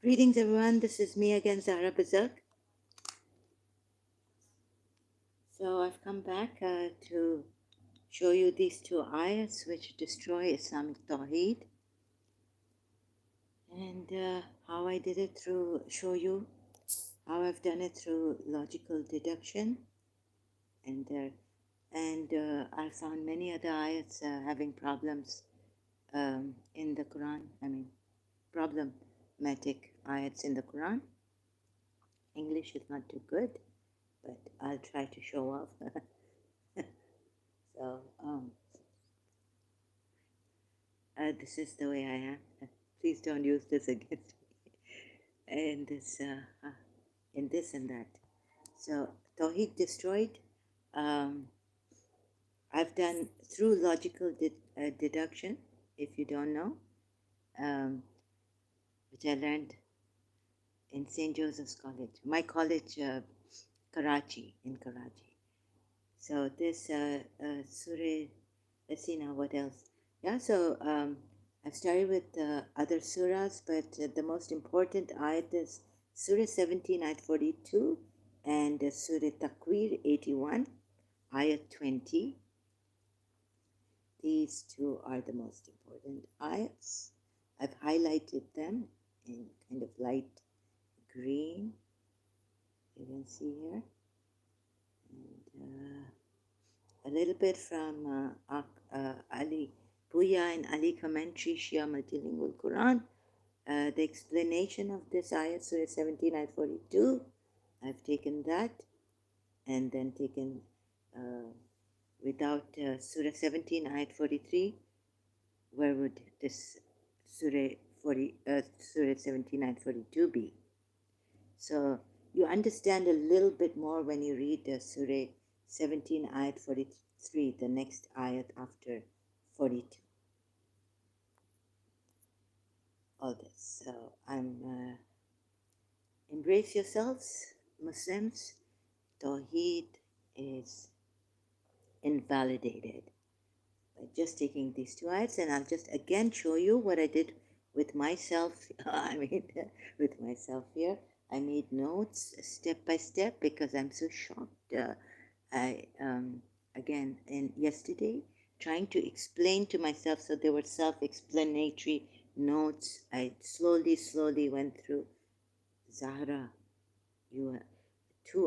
Greetings everyone, this is me again, Zahra Bazak. So I've come back to show you these two ayats which destroy Islamic Tawhid, and how I did it through, show you how I've done it through logical deduction, and I found many other ayats having problems in the Quran, problematic ayats in the Quran. English is not too good, but I'll try to show off. So this is the way I am. Please don't use this against me in this and that. So Tawhid destroyed. I've done through logical deduction, if you don't know, which I learned in St. Joseph's College, my college, Karachi, in Karachi. So this Surah, let's see now what else. Yeah, so I've started with other surahs, but the most important ayat is Surah 17, ayat 42, and Surah Takwir 81, ayat 20. These two are the most important ayats. I've highlighted them in kind of light green. You can see here. And a little bit from Ali Puya and Ali Commentary, Shia Multilingual Quran. The explanation of this ayat, Surah 17, ayat 42, I've taken that and then taken without Surah 17, ayat 43. Where would this Surah 17, ayat 42 be? So you understand a little bit more when you read Surah 17, ayat 43, the next ayat after 42. All this. So embrace yourselves, Muslims. Tawheed is invalidated by just taking these two ayats, and I'll just again show you what I did with myself. With myself here. I made notes step by step because I'm so shocked. Again, yesterday, trying to explain to myself, so there were self-explanatory notes. I slowly went through. Zahra, two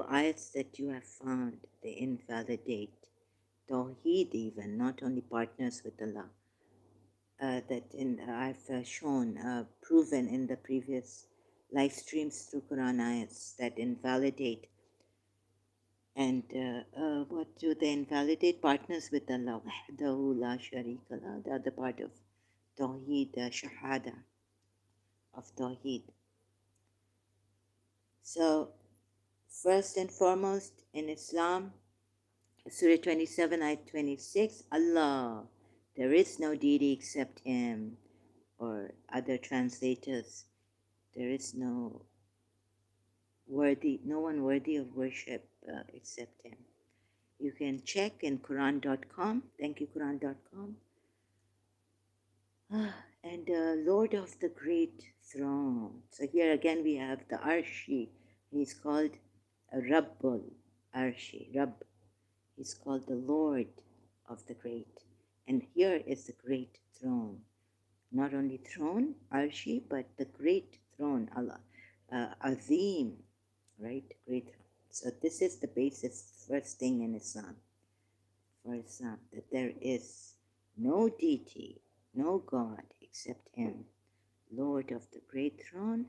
ayats that you have found, they invalidate Tawheed even, not only partners with Allah. I've shown, proven in the previous live streams through Quran ayats that invalidate. And what do they invalidate? Partners with Allah. Wahdahu la sharika lah. The other part of Tawheed, Shahada of Tawheed. So, first and foremost, in Islam, Surah 27, ayat 26, Allah, there is no deity except Him. Or other translators, there is no one worthy of worship except Him. You can check in Quran.com. Thank you, Quran.com. And Lord of the Great Throne. So here again we have the Arshi. He's called Rabbul Arshi. Rabb. He's called the Lord of the Great. And here is the Great Throne. Not only throne, Arshi, but the Great Throne, Allah. Azim, right? Great Throne. So this is the basis, first thing in Islam. For Islam, that there is no deity, no God except Him, Lord of the Great Throne.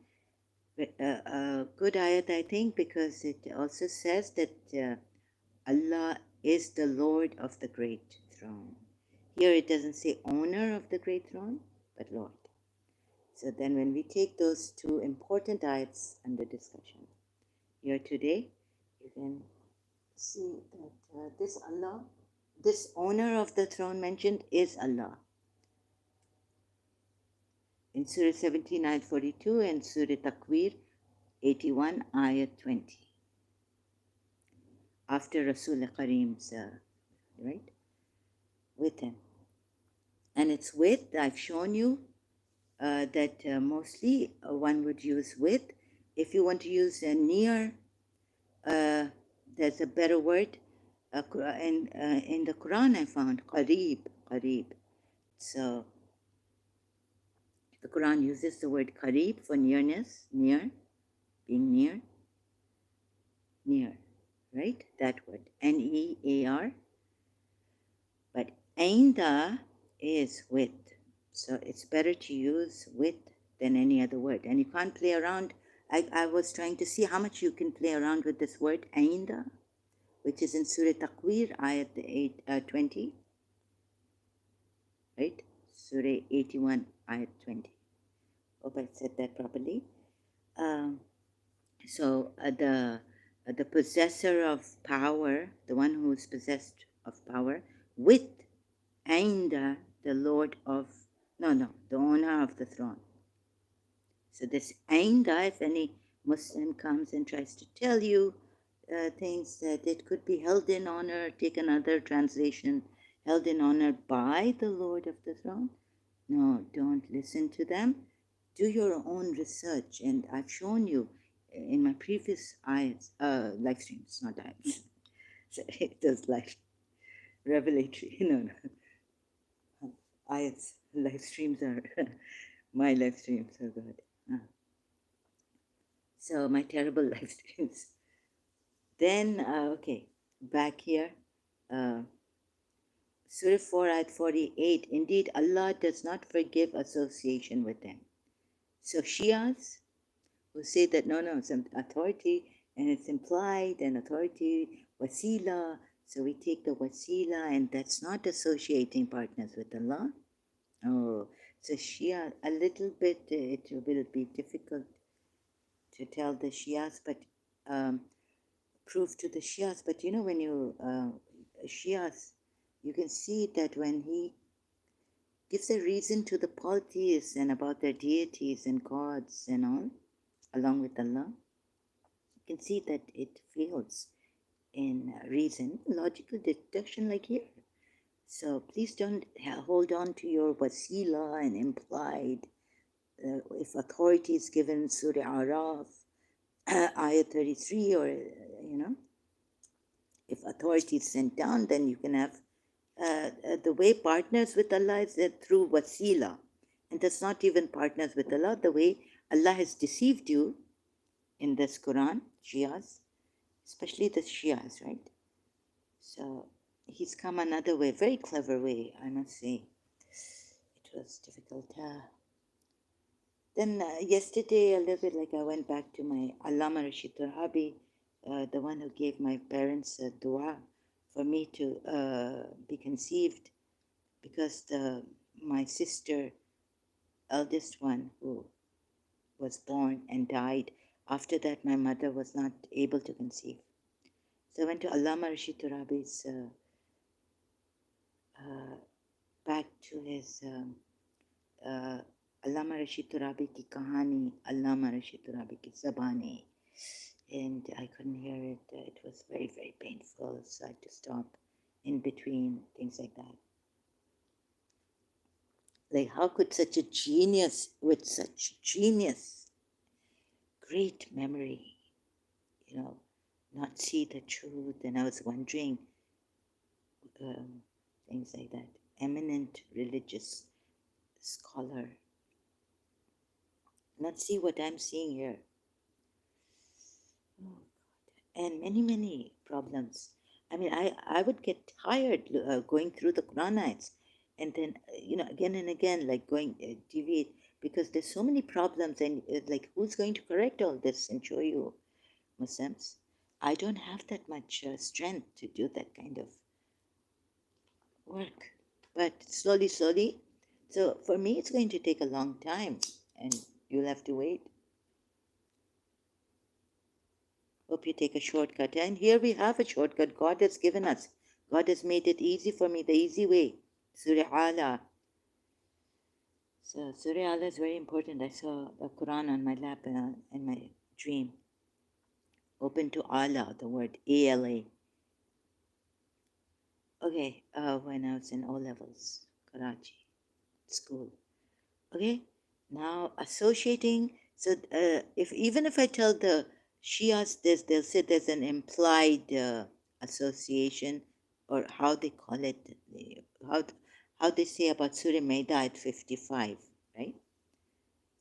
A good ayat, I think, because it also says that Allah is the Lord of the Great Throne. Here it doesn't say owner of the Great Throne, but Lord. So then when we take those two important ayats under discussion here today, you can see that this Allah, this owner of the throne mentioned is Allah. In Surah 17, ayat 42 and Surah Takwir 81, ayat 20. After Rasul Kareem's, right? With him. And it's with, I've shown you that mostly one would use with. If you want to use near, there's a better word. In the Quran, I found qareeb, qareeb. So the Quran uses the word qareeb for nearness, near, being near, near, right? That word, N-E-A-R. But ainda is with. So it's better to use with than any other word. And you can't play around. I was trying to see how much you can play around with this word, ainda, which is in Surah Takwir, ayat 20, right? Surah 81, ayat 20. Hope I said that properly. The possessor of power, the one who is possessed of power, with ainda, the Lord of, the owner of the throne. So this ainda, if any Muslim comes and tries to tell you things that it could be held in honor, take another translation, held in honor by the Lord of the throne. No, don't listen to them. Do your own research. And I've shown you in my previous live streams, not ayats. So it does live revelatory. No. Ayats, live streams are my live streams. Oh God. So my terrible live streams. Then, okay, back here. Surah 4 ayat 48. Indeed, Allah does not forgive association with them. So Shias who say that no, some authority and it's implied and authority, wasila. So we take the wasila and that's not associating partners with Allah. Oh, so Shia, a little bit, it will be difficult to tell the Shias, but prove to the Shias. But when you, Shias, you can see that when he gives a reason to the polytheists and about their deities and gods and all, along with Allah, you can see that it fails in reason, logical deduction like here. So please don't hold on to your wasila and implied. If authority is given, Surah Araf, ayat 33, or, if authority is sent down, then you can have the way partners with Allah is through wasila. And that's not even partners with Allah, the way Allah has deceived you in this Quran, Shias, especially the Shias, right? So he's come another way, very clever way, I must say. It was difficult. Then yesterday, a little bit like I went back to my Allama Rashid Turhabi, the one who gave my parents a dua for me to be conceived, because my sister, eldest one, who was born and died, after that my mother was not able to conceive. So I went to Allama Rashid Turabi's, back to his Allama Rashid Turabi ki kahani, Allama Rashid Turabi ki zabani. And I couldn't hear it. It was very, very painful, so I had to stop in between, things like that. Like, how could such a genius with such genius, great memory, not see the truth? And I was wondering, things like that. Eminent religious scholar, not see what I'm seeing here. Oh, God. And many, many problems. I mean, I would get tired going through the Quranites, and then, again and again, like going deviate, because there's so many problems, and like, who's going to correct all this and show you, Muslims? I don't have that much strength to do that kind of work, but slowly, slowly. So for me, it's going to take a long time, and you'll have to wait. Hope you take a shortcut. And here we have a shortcut God has given us. God has made it easy for me, the easy way. Surah Ala. So Surah Ala is very important. I saw a Quran on my lap in my dream. Open to Allah, the word A-L-A. Okay, when I was in O-levels, Karachi, school. Okay, Now, associating, so if even if I tell the Shias this, they'll say there's an implied association, or how they call it, how, how they say about Surah Maida at 55, right?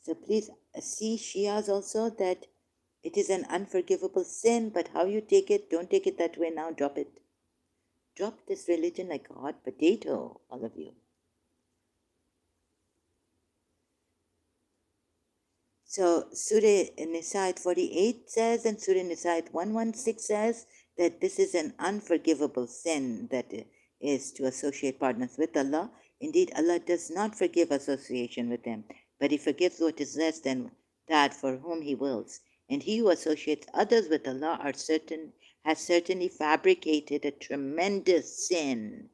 So please see Shias also that it is an unforgivable sin, but how you take it, don't take it that way now, drop it. Drop this religion like a hot potato, all of you. So Surah Nisa 48 says, and Surah Nisa 116 says that this is an unforgivable sin, that is to associate partners with Allah. Indeed, Allah does not forgive association with Him, but He forgives what is less than that for whom He wills. And he who associates others with Allah has certainly fabricated a tremendous sin.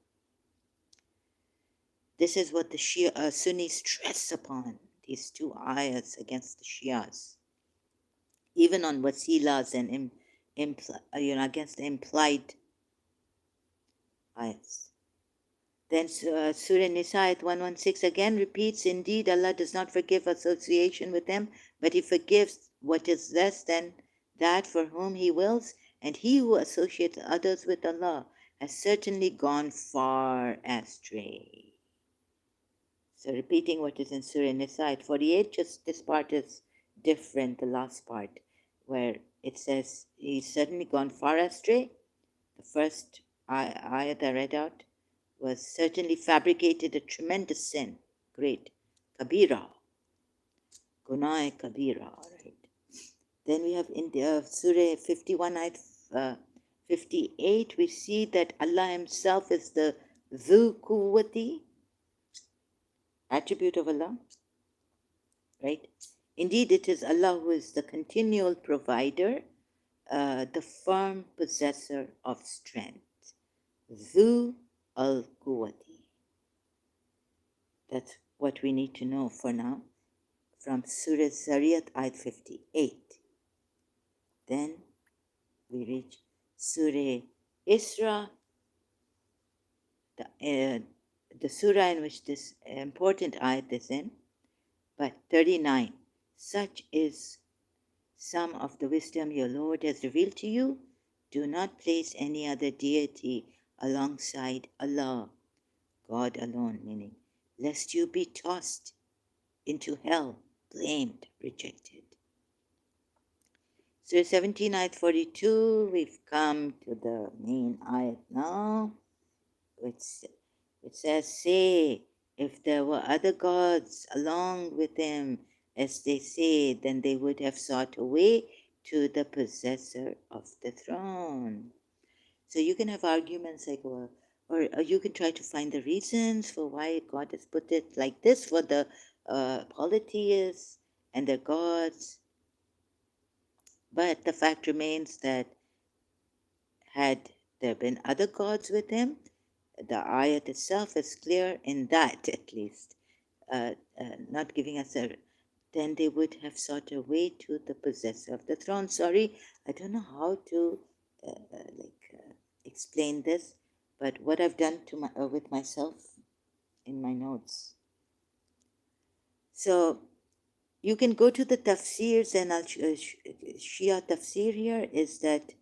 This is what the Sunnis stress upon, these two ayahs against the Shias. Even on wasilas and against the implied ayats. Then Surah Nisa 116 again repeats, indeed Allah does not forgive association with Him, but He forgives what is less than that for whom He wills, and he who associates others with Allah has certainly gone far astray. So repeating what is in Surah Nisa 48, just this part is different, the last part, where it says he's certainly gone far astray. The first ayat I read out was certainly fabricated a tremendous sin. Great. Kabira. Gunai Kabira. All right. Then we have in the Surah 51, ayat 58, we see that Allah Himself is the Dhu Quwwati, attribute of Allah, right? Indeed, it is Allah who is the continual provider, the firm possessor of strength. Dhu al-Quwwati. That's what we need to know for now from Surah Zariyat, ayat 58. Then we reach Surah Isra, the surah in which this important ayat is in, but 39. Such is some of the wisdom your Lord has revealed to you. Do not place any other deity alongside Allah, God alone, meaning, lest you be tossed into hell, blamed, rejected. So 17, ayat 42, we've come to the main ayat now, which says, say, if there were other gods along with Him, as they say, then they would have sought a way to the possessor of the throne. So you can have arguments like, well, or you can try to find the reasons for why God has put it like this for the polytheists and their gods. But the fact remains that had there been other gods with Him, the ayat itself is clear in that, at least, not giving us a, then they would have sought a way to the possessor of the throne. Sorry, I don't know how to explain this, but what I've done to my, with myself in my notes. So you can go to the tafsirs, and Shia tafsir here is that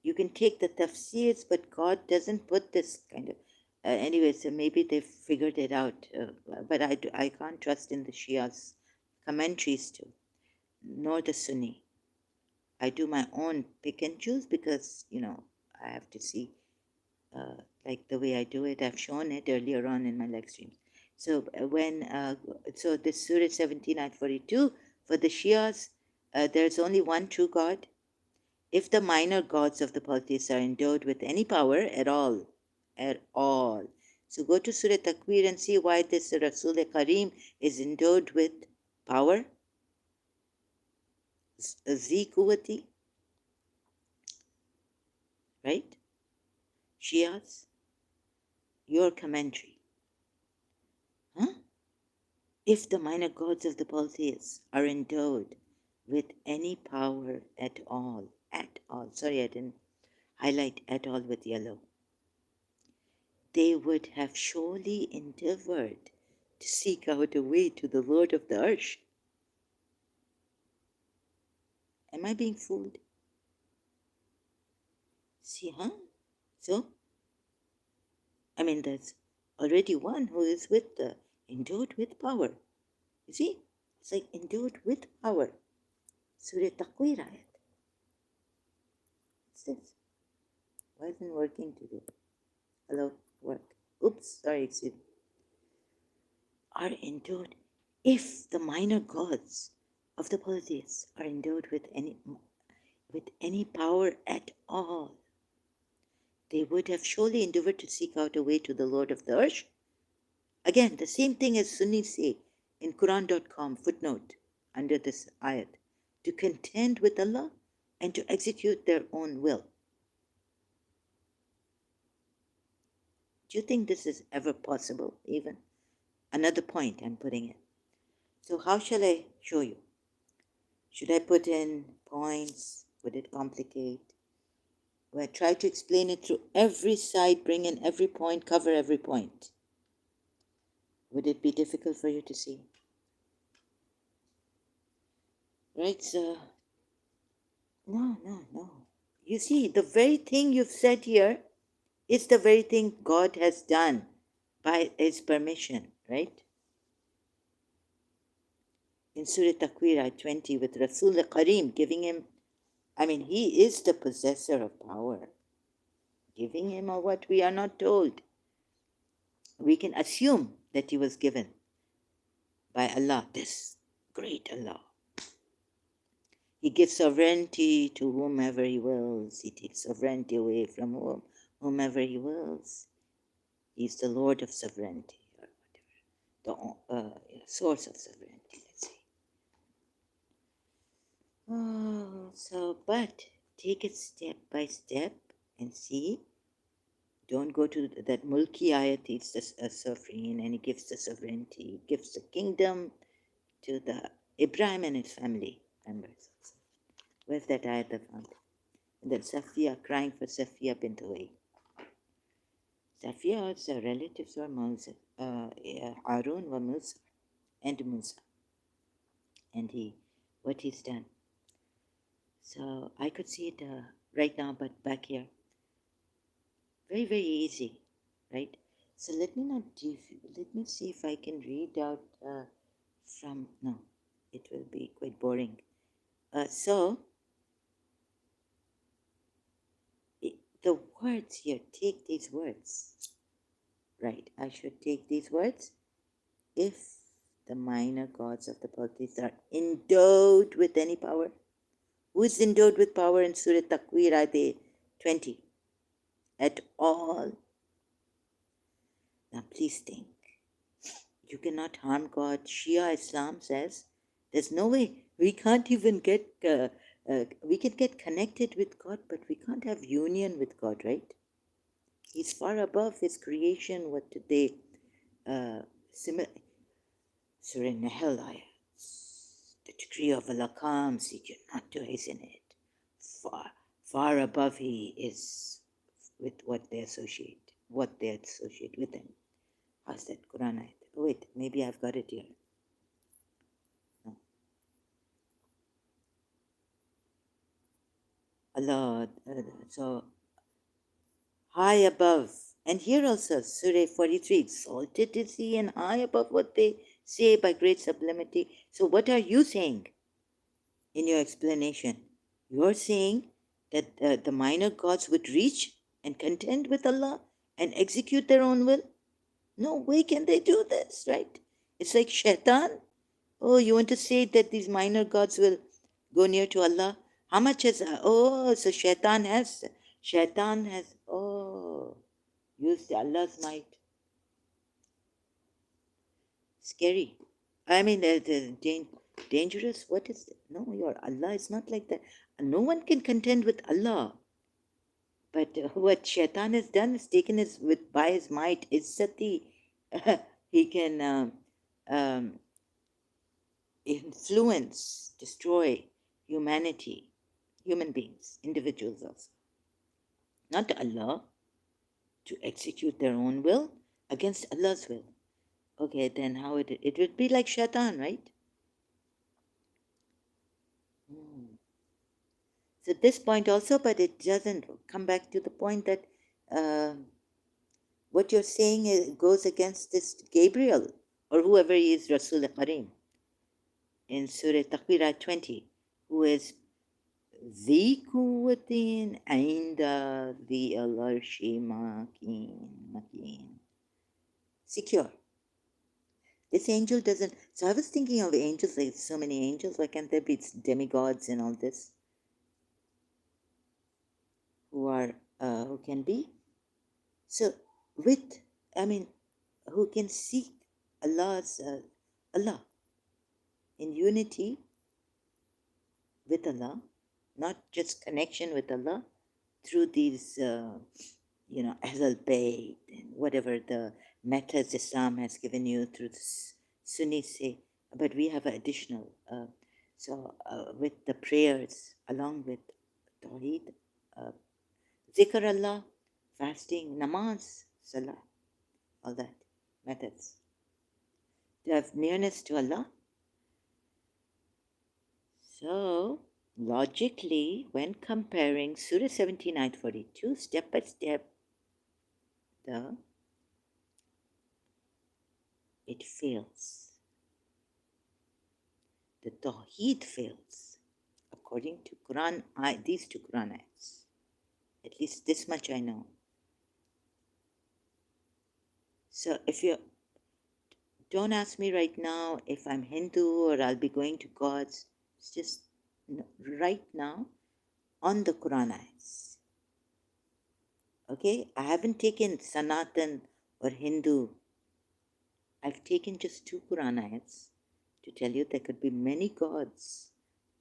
you can take the tafsirs, but God doesn't put this kind of. Anyway, so maybe they've figured it out, but I can't trust in the Shia's commentaries too, nor the Sunni. I do my own pick and choose because, I have to see, like the way I do it. I've shown it earlier on in my live streams. So so this Surah 17 ayat 42, for the Shias, there's only one true God. If the minor gods of the polytheists are endowed with any power at all, so go to Surah Takwir and see why this Rasul Kareem is endowed with power. Zikuwati, right? Shias, your commentary. Huh? If the minor gods of the polytheists are endowed with any power at all, sorry, I didn't highlight at all with yellow, they would have surely endeavored to seek out a way to the Lord of the Arsh. Am I being fooled? See, huh? So, I mean, there's already one who is endowed with power. You see? It's like endowed with power. Surah Taqweer ayat. What's this? Why isn't it working today? Hello? Work. Oops, sorry, excuse me. Are endowed, if the minor gods of the polytheists are endowed with any power at all, they would have surely endeavored to seek out a way to the Lord of the Arsh. Again, the same thing as Sunnis say in Quran.com footnote under this ayat, to contend with Allah and to execute their own will. Do you think this is ever possible, even? Another point I'm putting in. So how shall I show you? Should I put in points? Would it complicate? Will I try to explain it through every side, bring in every point, cover every point? Would it be difficult for you to see? Right, so no. You see, the very thing you've said here is the very thing God has done by His permission, right? In Surah Takwir 20 with Rasul Kareem giving him, he is the possessor of power. Giving him what we are not told. We can assume that he was given by Allah, this great Allah. He gives sovereignty to whomever he wills. He takes sovereignty away from whomever he wills. He's the Lord of sovereignty, or whatever, the source of sovereignty, let's say. But take it step by step and see. Don't go to that Mulki ayat, it's the sovereign, and he gives the sovereignty, he gives the kingdom to the Ibrahim and his family members. Where's that ayat I found? And then Safiya crying for Safiya bint Huway. Safiya was a relatives were Moses, Harun was Musa, and Musa. And what he's done. So I could see it right now, but back here. Very, very easy, right? So let me see if I can read out no, it will be quite boring. The words here, take these words, right? I should take these words. If the minor gods of the polytheists are endowed with any power, who is endowed with power in Surah Takwir ayat 20? At all. Now please think. You cannot harm God. Shia Islam says there's no way. We can't even get, we can get connected with God, but we can't have union with God, right? He's far above his creation. What did they, Surah Nahl ayats. The decree of Allah comes, he cannot do hasten it. Far above he is with what they associate with him. How's that Quran ayat? Oh, wait, maybe I've got it here. No. Allah, so high above. And here also, Surah 43, exalted is he and high above what they say by great sublimity. So what are you saying in your explanation? You're saying that the minor gods would reach and contend with Allah and execute their own will? No way can they do this, right? It's like shaitan. Oh, you want to say that these minor gods will go near to Allah? How much is, so shaitan has, used Allah's might. Scary. Dangerous. What is it? No, your Allah is not like that. No one can contend with Allah. But what shaitan has done is taken by his might, izzati, he can influence, destroy humanity, human beings, individuals also. Not Allah, to execute their own will against Allah's will. Okay, then how it would be like shaitan, right? Hmm. So this point also, but it doesn't come back to the point that uh, what you're saying goes against this Gabriel or whoever he is, Rasul Kareem, in Surah Takwir 20, who is ذي قوة عند ذي العرش مكين. Secure. This angel doesn't. So I was thinking of angels, like so many angels. Why can't there be demigods and all this who can be? So with, I mean, who can seek Allah's Allah in unity with Allah, not just connection with Allah through these, Ahlul Bayt and whatever the methods Islam has given you through the Sunni say, but we have additional. With the prayers, along with Tawhid, uh, Zikr Allah, fasting, namaz, salah, all that methods to have nearness to Allah. So, logically, when comparing Surah 17, Ayat 42, step by step, it fails. The Tawheed fails. According to Quran, these two Quran ayats. At least this much I know. So if you don't ask me right now if I'm Hindu or I'll be going to gods, it's just right now on the Quran ayats. Okay, I haven't taken Sanatan or Hindu. I've taken just two Quran ayats to tell you there could be many gods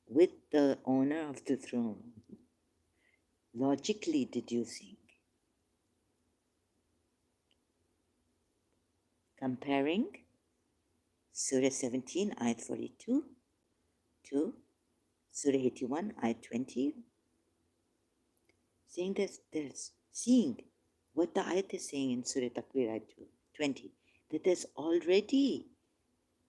with the owner of the throne. Logically deducing, comparing Surah 17, Ayat 42 to Surah 81, Ayat 20, saying that there's seeing what the ayat is saying in Surah Takwir Ayat 20, that there's already,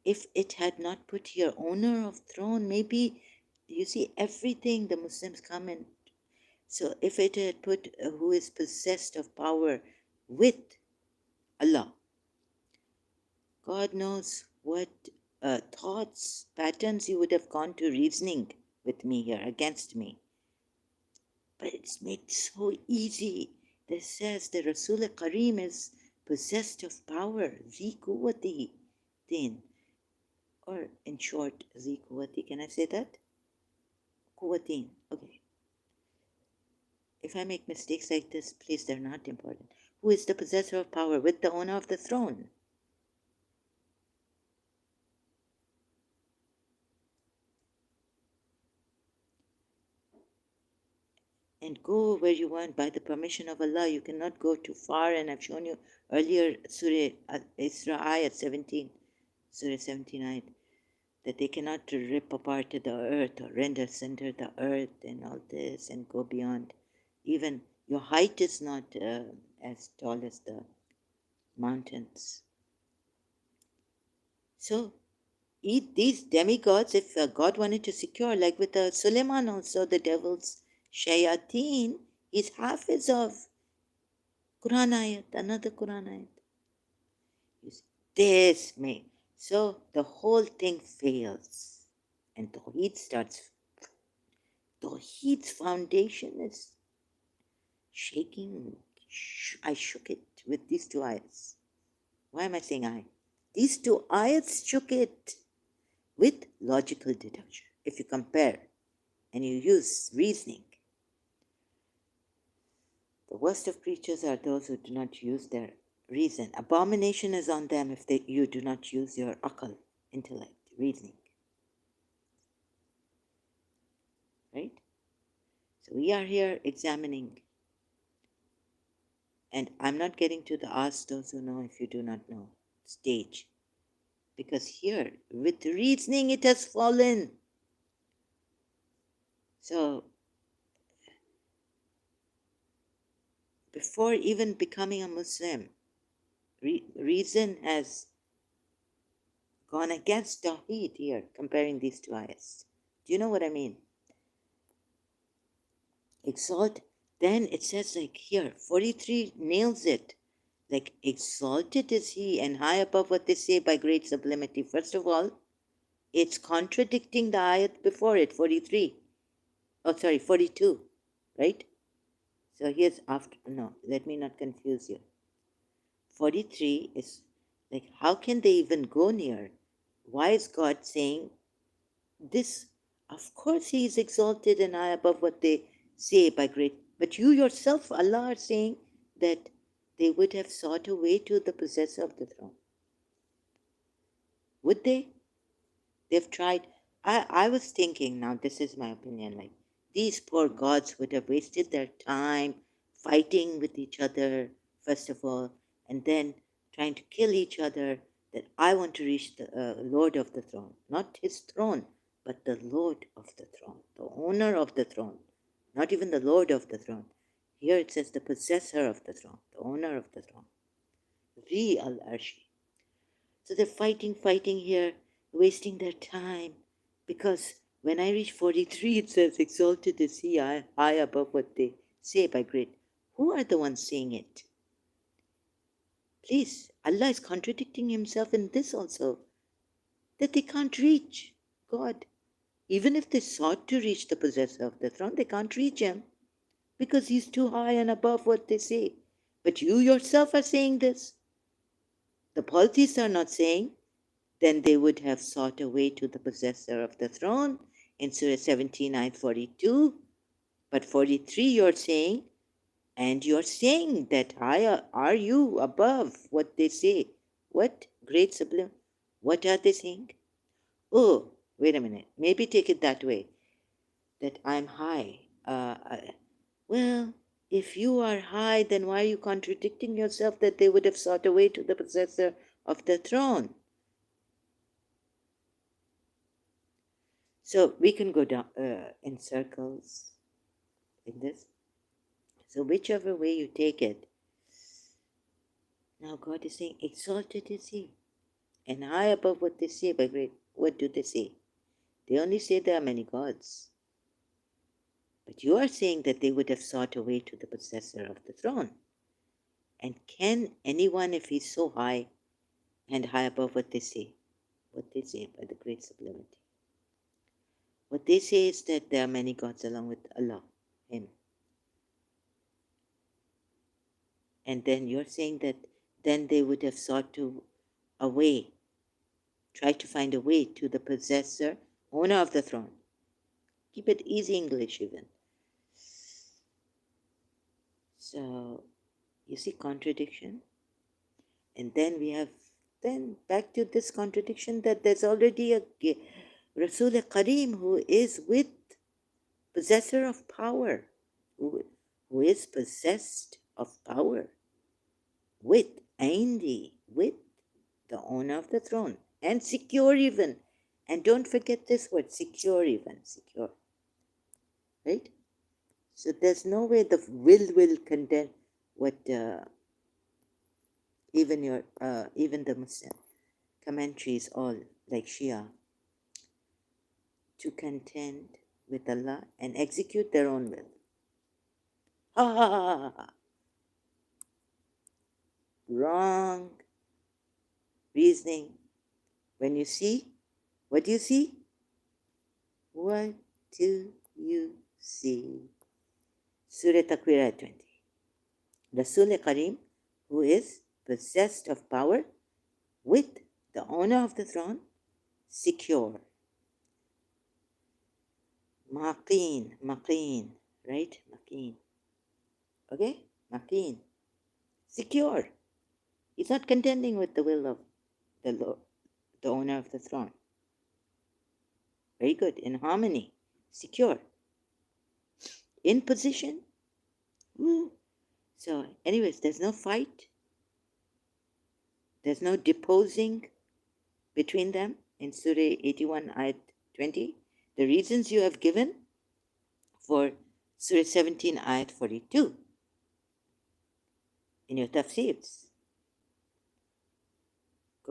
if it had not put here owner of throne, maybe you see everything the Muslims come in. So if it had put who is possessed of power with Allah, God knows what thoughts, patterns you would have gone to reasoning with me here against me. But it's made so easy. That says the Rasul Kareem is possessed of power, zi quwwati din. Or in short, zi quwwati. Can I say that? Quwwatin. Okay. If I make mistakes like this, please, they're not important. Who is the possessor of power with the owner of the throne? And go where you want by the permission of Allah. You cannot go too far. And I've shown you earlier Surah Isra ayat 17, Surah 17 ayat, that they cannot rip apart the earth or render center the earth and all this and go beyond. Even your height is not as tall as the mountains. So these demigods, if God wanted to secure, like with Suleiman also, the devil's shayateen, is hafiz of Quran ayat, another Quran ayat. This may. So the whole thing fails. And Tawheed starts. Tawheed's foundation is shaking. I shook it with these two ayats. Why am I saying I? These two ayats shook it with logical deduction. If you compare and you use reasoning, the worst of creatures are those who do not use their reason. Abomination is on them if you do not use your akal, intellect, reasoning. Right? So we are here examining. And I'm not getting to the ask those who know if you do not know stage. Because here, with reasoning, it has fallen. So, before even becoming a Muslim, reason has gone against Tawhid here, comparing these two ayahs. Do you know what I mean? Exalt, then it says like here, 43 nails it. Like, exalted is he and high above what they say by great sublimity. First of all, it's contradicting the ayat before it, 43. Oh, sorry, 42, right? So here's after, no, let me not confuse you. 43 is like, how can they even go near? Why is God saying this? Of course, he is exalted and high above what they say by great. But you yourself, Allah, are saying that they would have sought a way to the possessor of the throne. Would they? They've tried. I was thinking, now this is my opinion, like these poor gods would have wasted their time fighting with each other, first of all, and then trying to kill each other. That I want to reach the Lord of the throne, not his throne, but the Lord of the throne, the owner of the throne, not even the Lord of the throne. Here it says the possessor of the throne, the owner of the throne, the Al-Arshi. So they're fighting here, wasting their time. Because when I reach 43, it says, exalted is he high above what they say by great. Who are the ones saying it? Please, Allah is contradicting himself in this also, that they can't reach God. Even if they sought to reach the possessor of the throne, they can't reach him because he's too high and above what they say. But you yourself are saying this. The polytheists are not saying. Then they would have sought a way to the possessor of the throne in Surah 17, ayat 42. But 43, you're saying, and you're saying that higher are you above what they say. What? Great sublime. What are they saying? Oh, wait a minute. Maybe take it that way, that I'm high. Well, if you are high, then why are you contradicting yourself that they would have sought a way to the possessor of the throne? So we can go down in circles in this. So whichever way you take it, now God is saying, exalted is he, and high above what they say by great. What do they say? They only say there are many gods. But you are saying that they would have sought a way to the possessor of the throne. And can anyone, if he's so high and high above what they say by the great sublimity? What they say is that there are many gods along with Allah, him. And then you're saying that then they would have sought to a way, try to find a way to the possessor, owner of the throne. Keep it easy English even. So you see contradiction. And then we have then back to this contradiction that there's already a Rasul Kareem who is with possessor of power, who is possessed of power, with Aindi, with the owner of the throne, and secure even. And don't forget this word, secure even, secure. Right? So there's no way the will condemn what even the Muslim commentaries all like Shia to contend with Allah and execute their own will. Ha ha ha ha ha. Wrong reasoning. When you see, what do you see? What do you see? Surah Takwir 20. Rasul Kareem, who is possessed of power with the owner of the throne, secure. Maqeen, right? Maqeen. Okay? Maqeen. Secure. He's not contending with the will of the Lord, the owner of the throne. Very good. In harmony. Secure. In position. Woo. So, anyways, there's no fight. There's no deposing between them in Surah 81, ayat 20. The reasons you have given for Surah 17, ayat 42 in your tafsirs.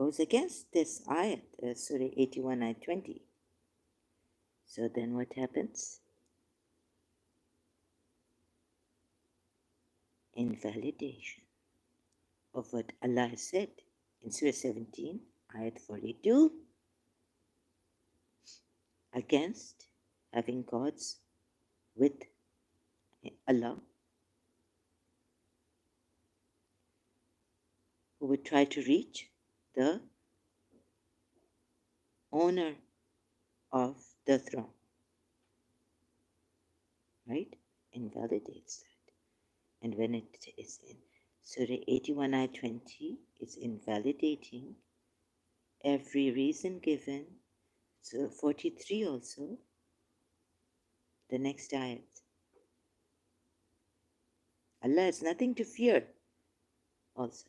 goes against this ayat, Surah 81, ayat 20. So then what happens? Invalidation of what Allah has said in Surah 17, ayat 42, against having gods with Allah who would try to reach the owner of the throne, right? Invalidates that. And when it is in Surah 81, ayat 20, it's invalidating every reason given. So 43 also, the next ayat. Allah has nothing to fear also.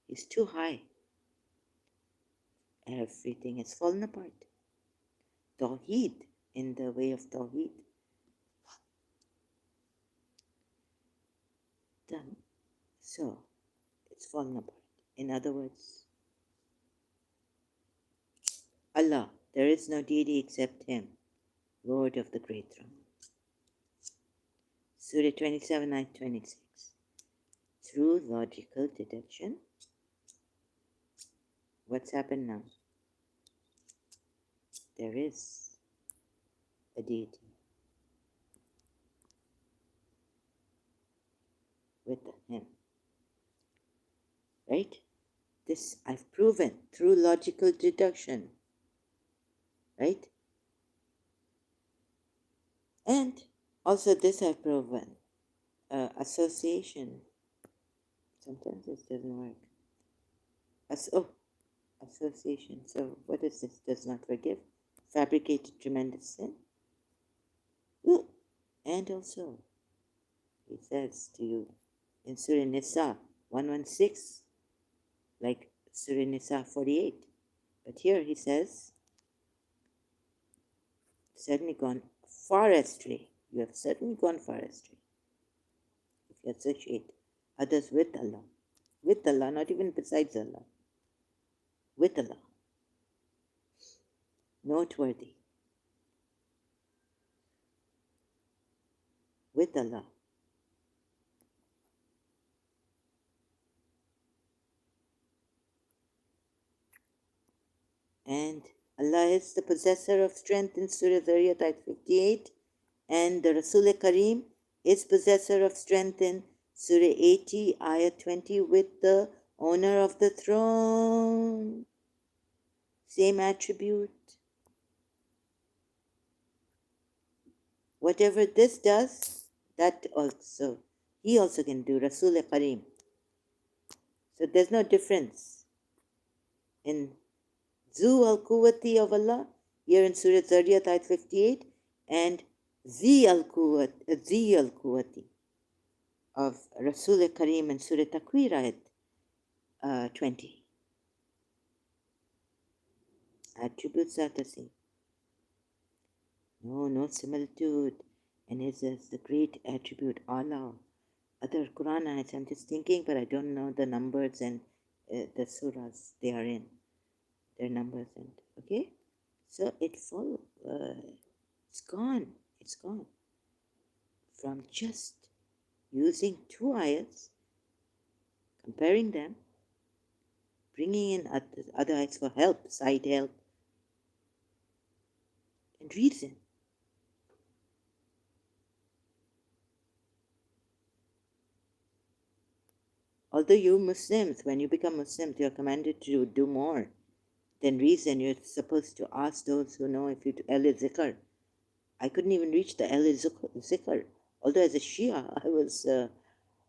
He's too high. Everything has fallen apart. Tawhid, in the way of Tawhid, done. So, it's fallen apart. In other words, Allah, there is no deity except Him, Lord of the Great Throne. Surah 27, ayat 26. Through logical deduction, what's happened now? There is a deity with Him. Right? This I've proven through logical deduction. Right? And also this I've proven. Association. Sometimes this doesn't work. Association. So what is this? Does not forgive. Fabricated tremendous sin. Ooh. And also, he says to you in Surah Nisa 116, like Surah Nisa 48. But here he says, certainly gone far astray. You have certainly gone far astray. If you associate others with Allah, not even besides Allah, with Allah. Noteworthy. With Allah. And Allah is the possessor of strength in Surah Zariyat ayat 58. And the Rasul Kareem is possessor of strength in Surah 80 ayat 20 with the owner of the throne. Same attribute. Whatever this does, that also, he also can do, Rasul Kareem. So there's no difference in Zu al-Quwwati of Allah, here in Surah Zariyat ayat 58, and Zi al-Quwwati of Rasul Kareem in Surah Takwir ayat 20. Attributes are the same. No similitude. And his is the great attribute, Allah. Other Quran ayats, I'm just thinking, but I don't know the numbers and the surahs they are in. Their numbers and, okay? So it's gone. It's gone. From just using two ayats, comparing them, bringing in other ayats for help, side help, and reason. Although you Muslims, when you become Muslims, you're commanded to do more than reason. You're supposed to ask those who know if you do Zikr. I couldn't even reach the Zikr. Although as a Shia, I was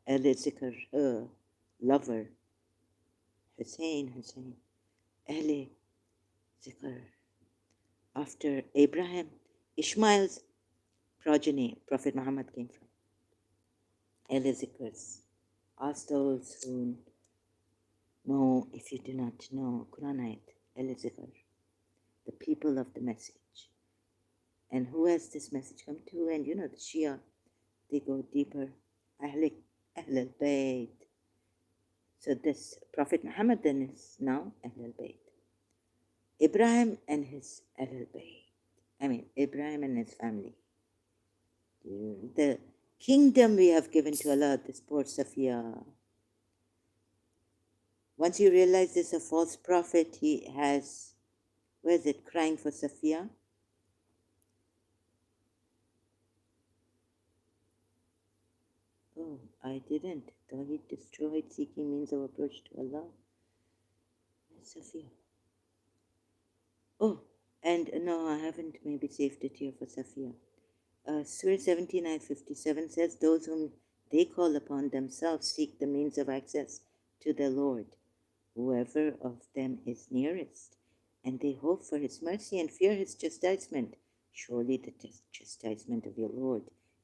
Zikr lover. Hussein. Zikr. After Abraham, Ishmael's progeny, Prophet Muhammad came from. Zikr's. Ask those who know, if you do not know, Quran ayat, Zikr, the people of the message. And who has this message come to? And you know, the Shia, they go deeper. Ahl al-Bayt, So this Prophet Muhammad then is now Ahlul Bayt. Ibrahim and his Ahlul Bayt. Ibrahim and his family. The kingdom we have given to Allah, this poor Safiya. Once you realize there's a false prophet, he has, where is it, crying for Safiya? Oh, I didn't. Tawhid destroyed, seeking means of approach to Allah. Where's Safiya? Oh, and no, I haven't maybe saved it here for Safiya. Surah 79:57 says, those whom they call upon themselves seek the means of access to their Lord, whoever of them is nearest, and they hope for his mercy and fear his chastisement. Surely the chastisement of your Lord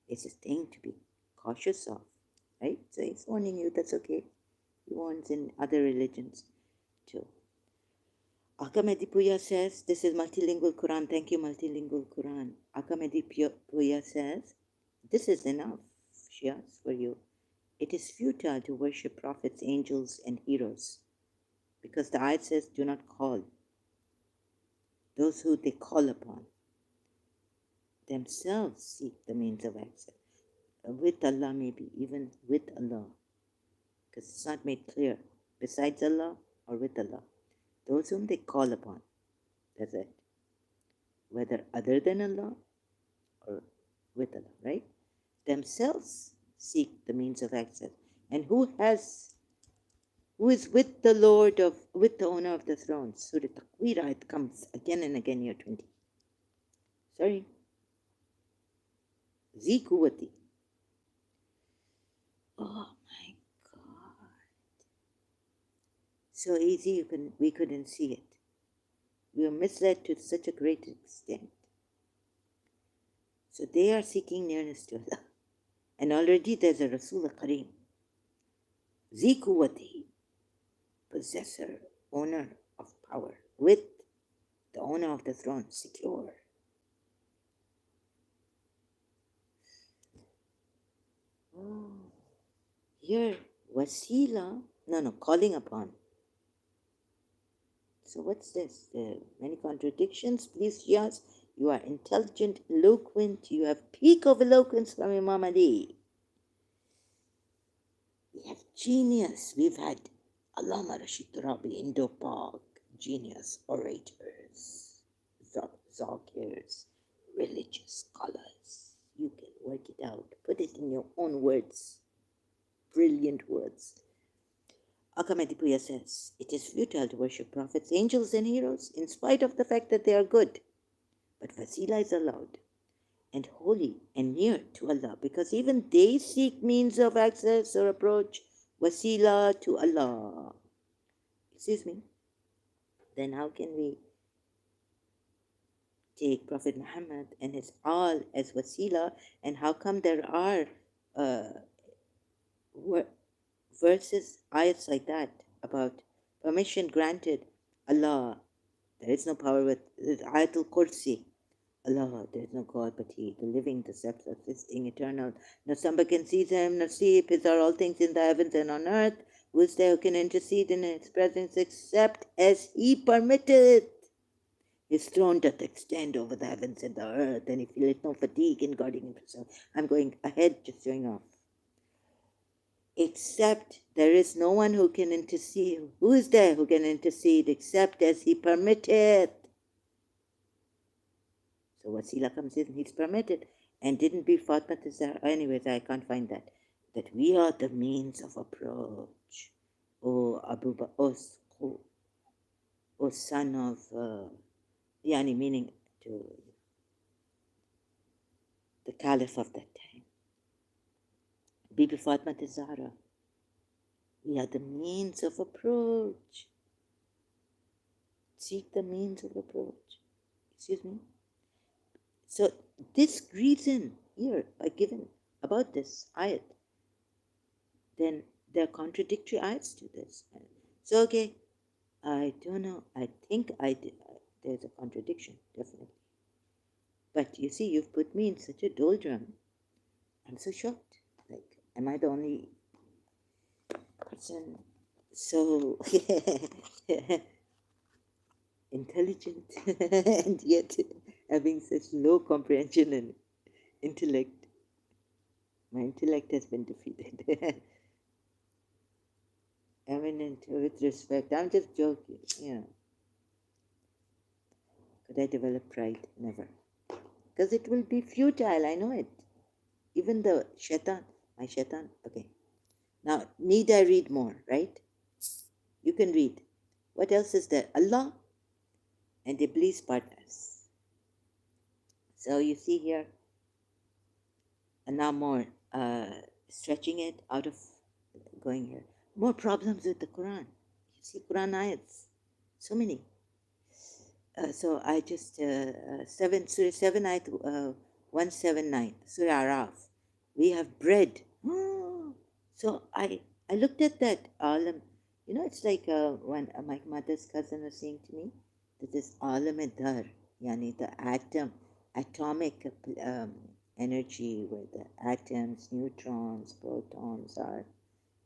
is a thing to be cautious of. Right? So he's warning you, that's okay. He warns in other religions too. Akamedi Puya says, this is multilingual Quran. Thank you, multilingual Quran. Akamedi Puya says, this is enough, Shias, for you. It is futile to worship prophets, angels, and heroes, because the ayat says, do not call. Those who they call upon themselves seek the means of access. With Allah, maybe, even with Allah, because it's not made clear, besides Allah or with Allah. Those whom they call upon, that's it. Whether other than Allah or with Allah, right? Themselves seek the means of access. And who is with the Lord with the owner of the throne? Surah Takwir, it comes again and again, year 20. Sorry. Zikuwati. Oh my God. So easy we couldn't see it. We were misled to such a great extent. So they are seeking nearness to Allah. And already there's a Rasul Kareem. Zikuwati, possessor, owner of power, with the owner of the throne, secure. Oh. Here, wasila, calling upon. So what's this? Many contradictions. Please, Shias, you are intelligent, eloquent, you have peak of eloquence from Imam Ali. We have genius. We've had Allama Rashid Rabi, Indo-Pak, genius orators, zakirs, religious scholars. You can work it out. Put it in your own words. Brilliant words. Akamedi Puya says, it is futile to worship prophets, angels, and heroes, in spite of the fact that they are good. But wasila is allowed, and holy and near to Allah, because even they seek means of access or approach, wasila to Allah. Excuse me. Then how can we take Prophet Muhammad and his all as wasila, and how come there are verses, ayats like that about permission granted? Allah, there is no power with Ayatul Kursi. Allah, there is no God but He, the living, the self-existing, eternal. No slumber can seize Him, no sleep. His are all things in the heavens and on earth. Who is there who can intercede in His presence except as He permitteth? His throne doth extend over the heavens and the earth, and He feeleth no fatigue in guarding Himself. I'm going ahead, just showing off. Except there is no one who can intercede. Who is there who can intercede except as He permitteth? So wasila comes in, He's permitted. And didn't be Fatma to Zahra. Anyways, I can't find that. That we are the means of approach. O Abu Bakr, O son of, Yani meaning to the Caliph of that time. Bibi Fatma to Zahra. We are the means of approach. Seek the means of approach. Excuse me. So this reason here given about this ayat, then there are contradictory ayats to this. So okay, I don't know. I think there's a contradiction, definitely. But you see, you've put me in such a doldrum. I'm so shocked. Like, am I the only person So intelligent and yet having such low comprehension and intellect. My intellect has been defeated. Eminent with respect. I'm just joking. Could I develop pride? Never. Because it will be futile, I know it. Even the shaitan, my shaitan. Okay. Now, need I read more, right? You can read. What else is there? Allah and Iblis partners. So you see here, and now more stretching it out of going here. More problems with the Quran. You see Quran ayats, so many. So I just Surah 7 ayat 179 Surah Araf. We have bread. So I looked at that alam. It's like when my mother's cousin was saying to me that this alam dar, yani the atomic energy where the atoms, neutrons, protons are.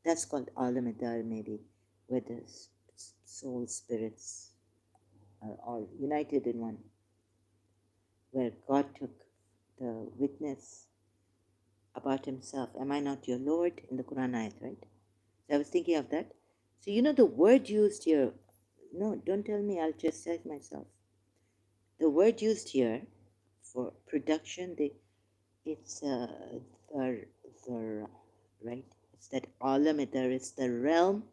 That's called alam dar, maybe, where the soul spirits are all united in one, where God took the witness about himself. Am I not your Lord? In the Quran ayat, right? So I was thinking of that. So the word used here, no, don't tell me, I'll chastise myself. The word used here for production, it's the, right? It's that alam, it's the realm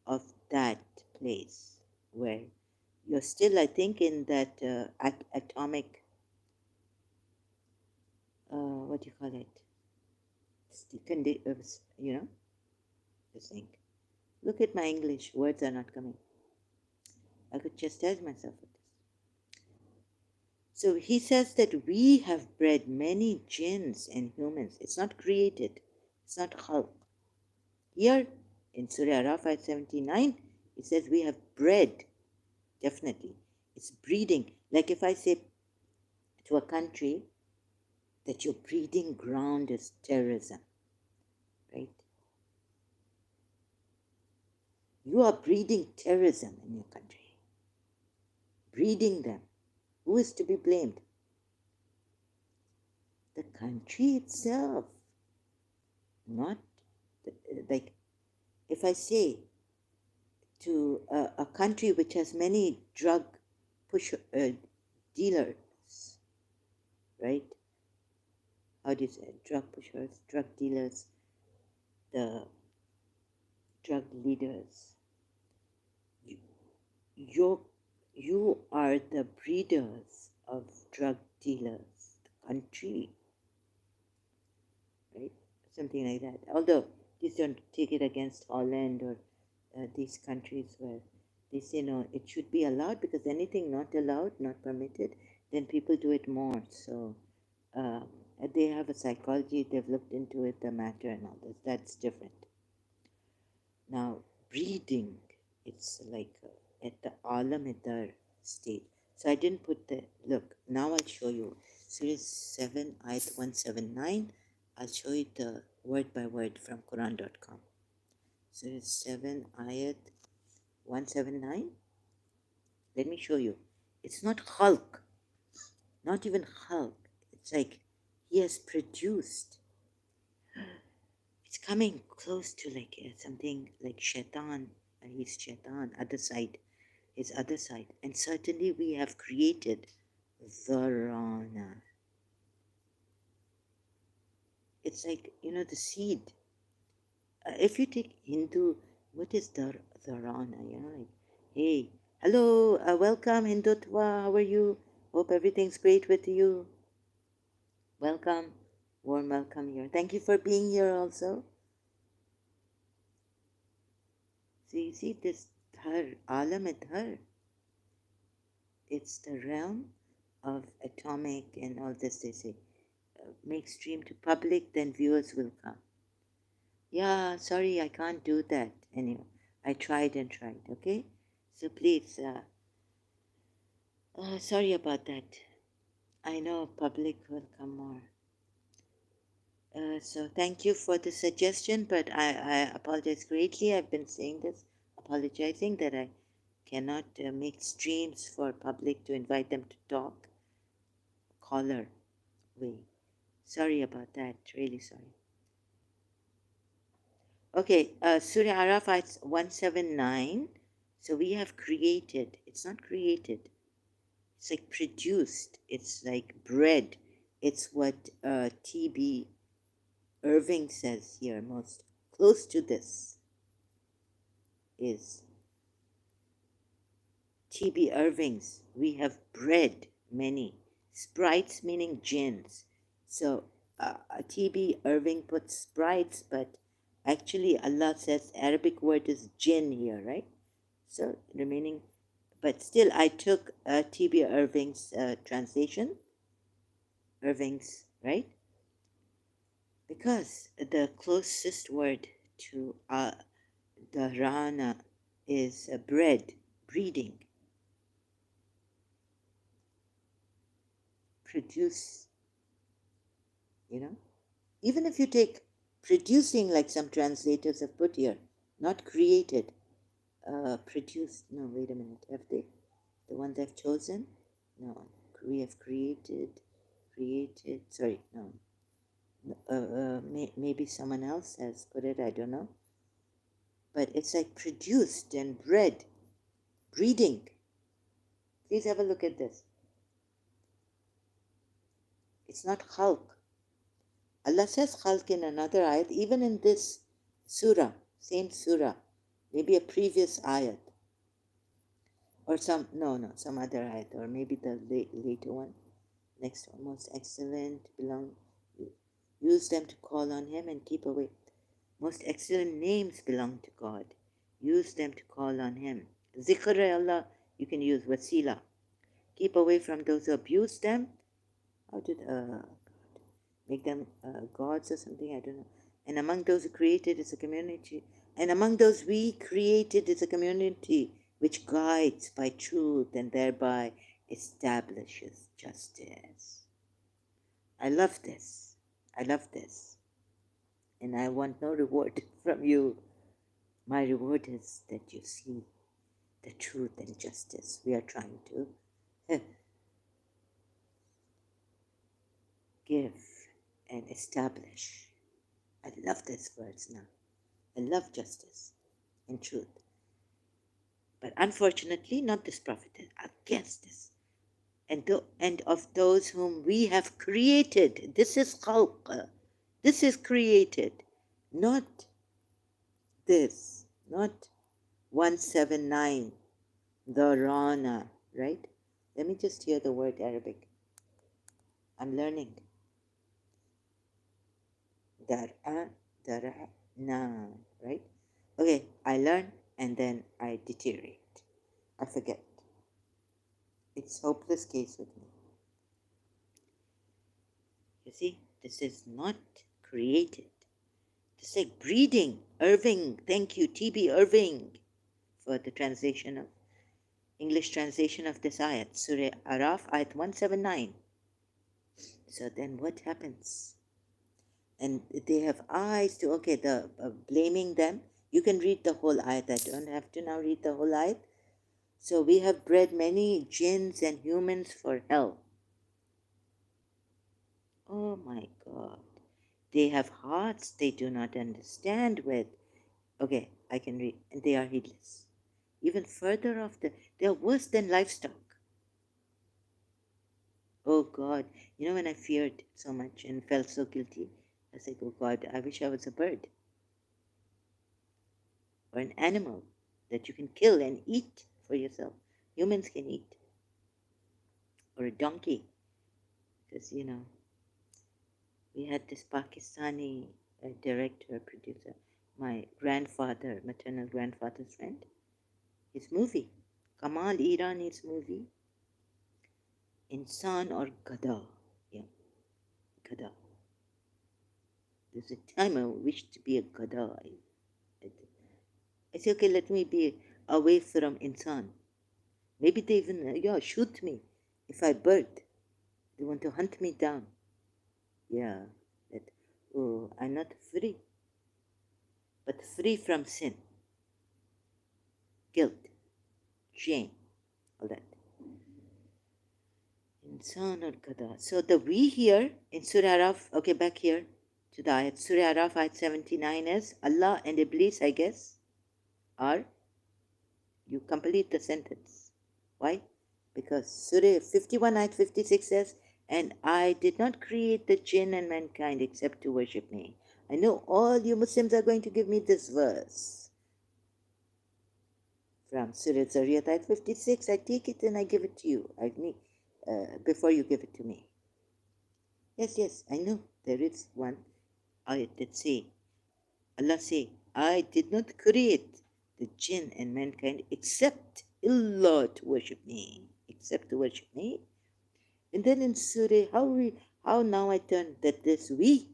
of that place where you're still, I think, in that atomic, what do you call it? Just think. Look at my English, words are not coming. I could chastise myself with this. So he says that we have bred many jinns and humans. It's not created. It's not khalq. Here in Surah Araf 79, it says we have bred. Definitely. It's breeding. Like if I say to a country that your breeding ground is terrorism, right? You are breeding terrorism in your country. Breeding them. Who is to be blamed? The country itself. Not like if I say to a country which has many drug dealers, right? How do you say drug pushers, drug dealers, the drug leaders? You are the breeders of drug dealers, the country, right? Something like that. Although please don't take it against Holland or these countries where they say no, it should be allowed, because anything not allowed, not permitted, then people do it more. So they have a psychology, they've looked into it, the matter and all this. That's different. Now, breeding, it's like at the alamidar state. So I didn't put the, look, now I'll show you. Surah 7, ayat 179. I'll show you the word by word from Quran.com. Surah 7, ayat 179. Let me show you. It's not khalq, not even khalq. It's like he has produced. It's coming close to like something like shaitan. He's shaitan, other side, his other side. And certainly we have created dharana. It's like, the seed. If you take Hindu, what is dharana? Like, hey, hello, welcome Hindutva, how are you? Hope everything's great with you. Welcome, warm welcome here. Thank you for being here also. So you see this dhar, alam dhar. It's the realm of atomic and all this, they say. Make stream to public, then viewers will come. Yeah, sorry, I can't do that. Anyway, I tried and tried, okay? So please, sorry about that. I know public will come more. So thank you for the suggestion, but I apologize greatly. I've been saying this apologizing that I cannot make streams for public to invite them to talk. Caller way. Sorry about that. Really sorry. Okay, Surah Araf, ayat 179. So we have created. It's not created. It's like produced. It's like bread. It's what T.B. Irving says here. Most close to this is T.B. Irving's. We have bred many. Sprites meaning jinns. So T.B. Irving puts sprites, but actually Allah says Arabic word is jinn here, right? So remaining, but still I took T.B. Irving's translation. Irving's, right? Because the closest word to the rana is bread, breeding. Produce, even if you take producing, like some translators have put here, not created, produced. No, wait a minute, have they, the ones I've chosen? No, we have created, sorry, no, maybe someone else has put it, I don't know, but it's like produced and bred, breeding. Please have a look at this. It's not khalq. Allah says khalq in another ayat, even in this surah, same surah, maybe a previous ayat, or some other ayat, or maybe the later one, next one. Most excellent, use them to call on Him and keep away. Most excellent names belong to God. Use them to call on Him. Zikr Allah, you can use wasila. Keep away from those who abuse them. How did make them gods or something? I don't know. And among those who created is a community. And among those we created is a community which guides by truth and thereby establishes justice. I love this. I love this. And I want no reward from you. My reward is that you see the truth and justice we are trying to give and establish. I love these words now. I love justice and truth. But unfortunately, not this prophet is against this. And of those whom we have created. This is khalq. This is created. Not this. Not 179. The rana. Right? Let me just hear the word Arabic. I'm learning. Dara'na. Right? Okay, I learn and then I deteriorate. I forget. It's hopeless case with me. You see, this is not created. This is like breeding. Irving, thank you, T.B. Irving, for the translation of English translation of this ayat, Surah Araf, ayat 179. So then what happens? And they have eyes to, okay, the blaming them. You can read the whole ayat. I don't have to now read the whole ayat. So we have bred many jinns and humans for hell. Oh my God. They have hearts they do not understand with. Okay, I can read. And they are heedless. Even further off, they are worse than livestock. Oh God. When I feared so much and felt so guilty, I said, oh God, I wish I was a bird. Or an animal that you can kill and eat for yourself. Humans can eat. Or a donkey. Because, we had this Pakistani director, producer, my grandfather, maternal grandfather's friend, his movie, Kamal Irani's movie, Insan or Gada. Yeah, Gada. There's a time I wished to be a Gada. I said, okay, let me be away from Insan. Maybe they even, shoot me if I bird. They want to hunt me down. Yeah, I'm not free, but free from sin. guilt, shame, all that. Insan or Kada. So the we here in Surah Araf, okay, back here to the ayat. Surah Araf ayat 79 is Allah and Iblis, I guess, are, you complete the sentence. Why? Because Surah 51 ayat 56 says, and I did not create the jinn and mankind except to worship me. I know all you Muslims are going to give me this verse from Surah Zariyat ayat 56. I take it and I give it to you. I need, before you give it to me. Yes, I know there is one ayat that say, Allah say, I did not create the jinn and mankind except illa to worship me. Except to worship me. And then in Surah, how now I turn that this we,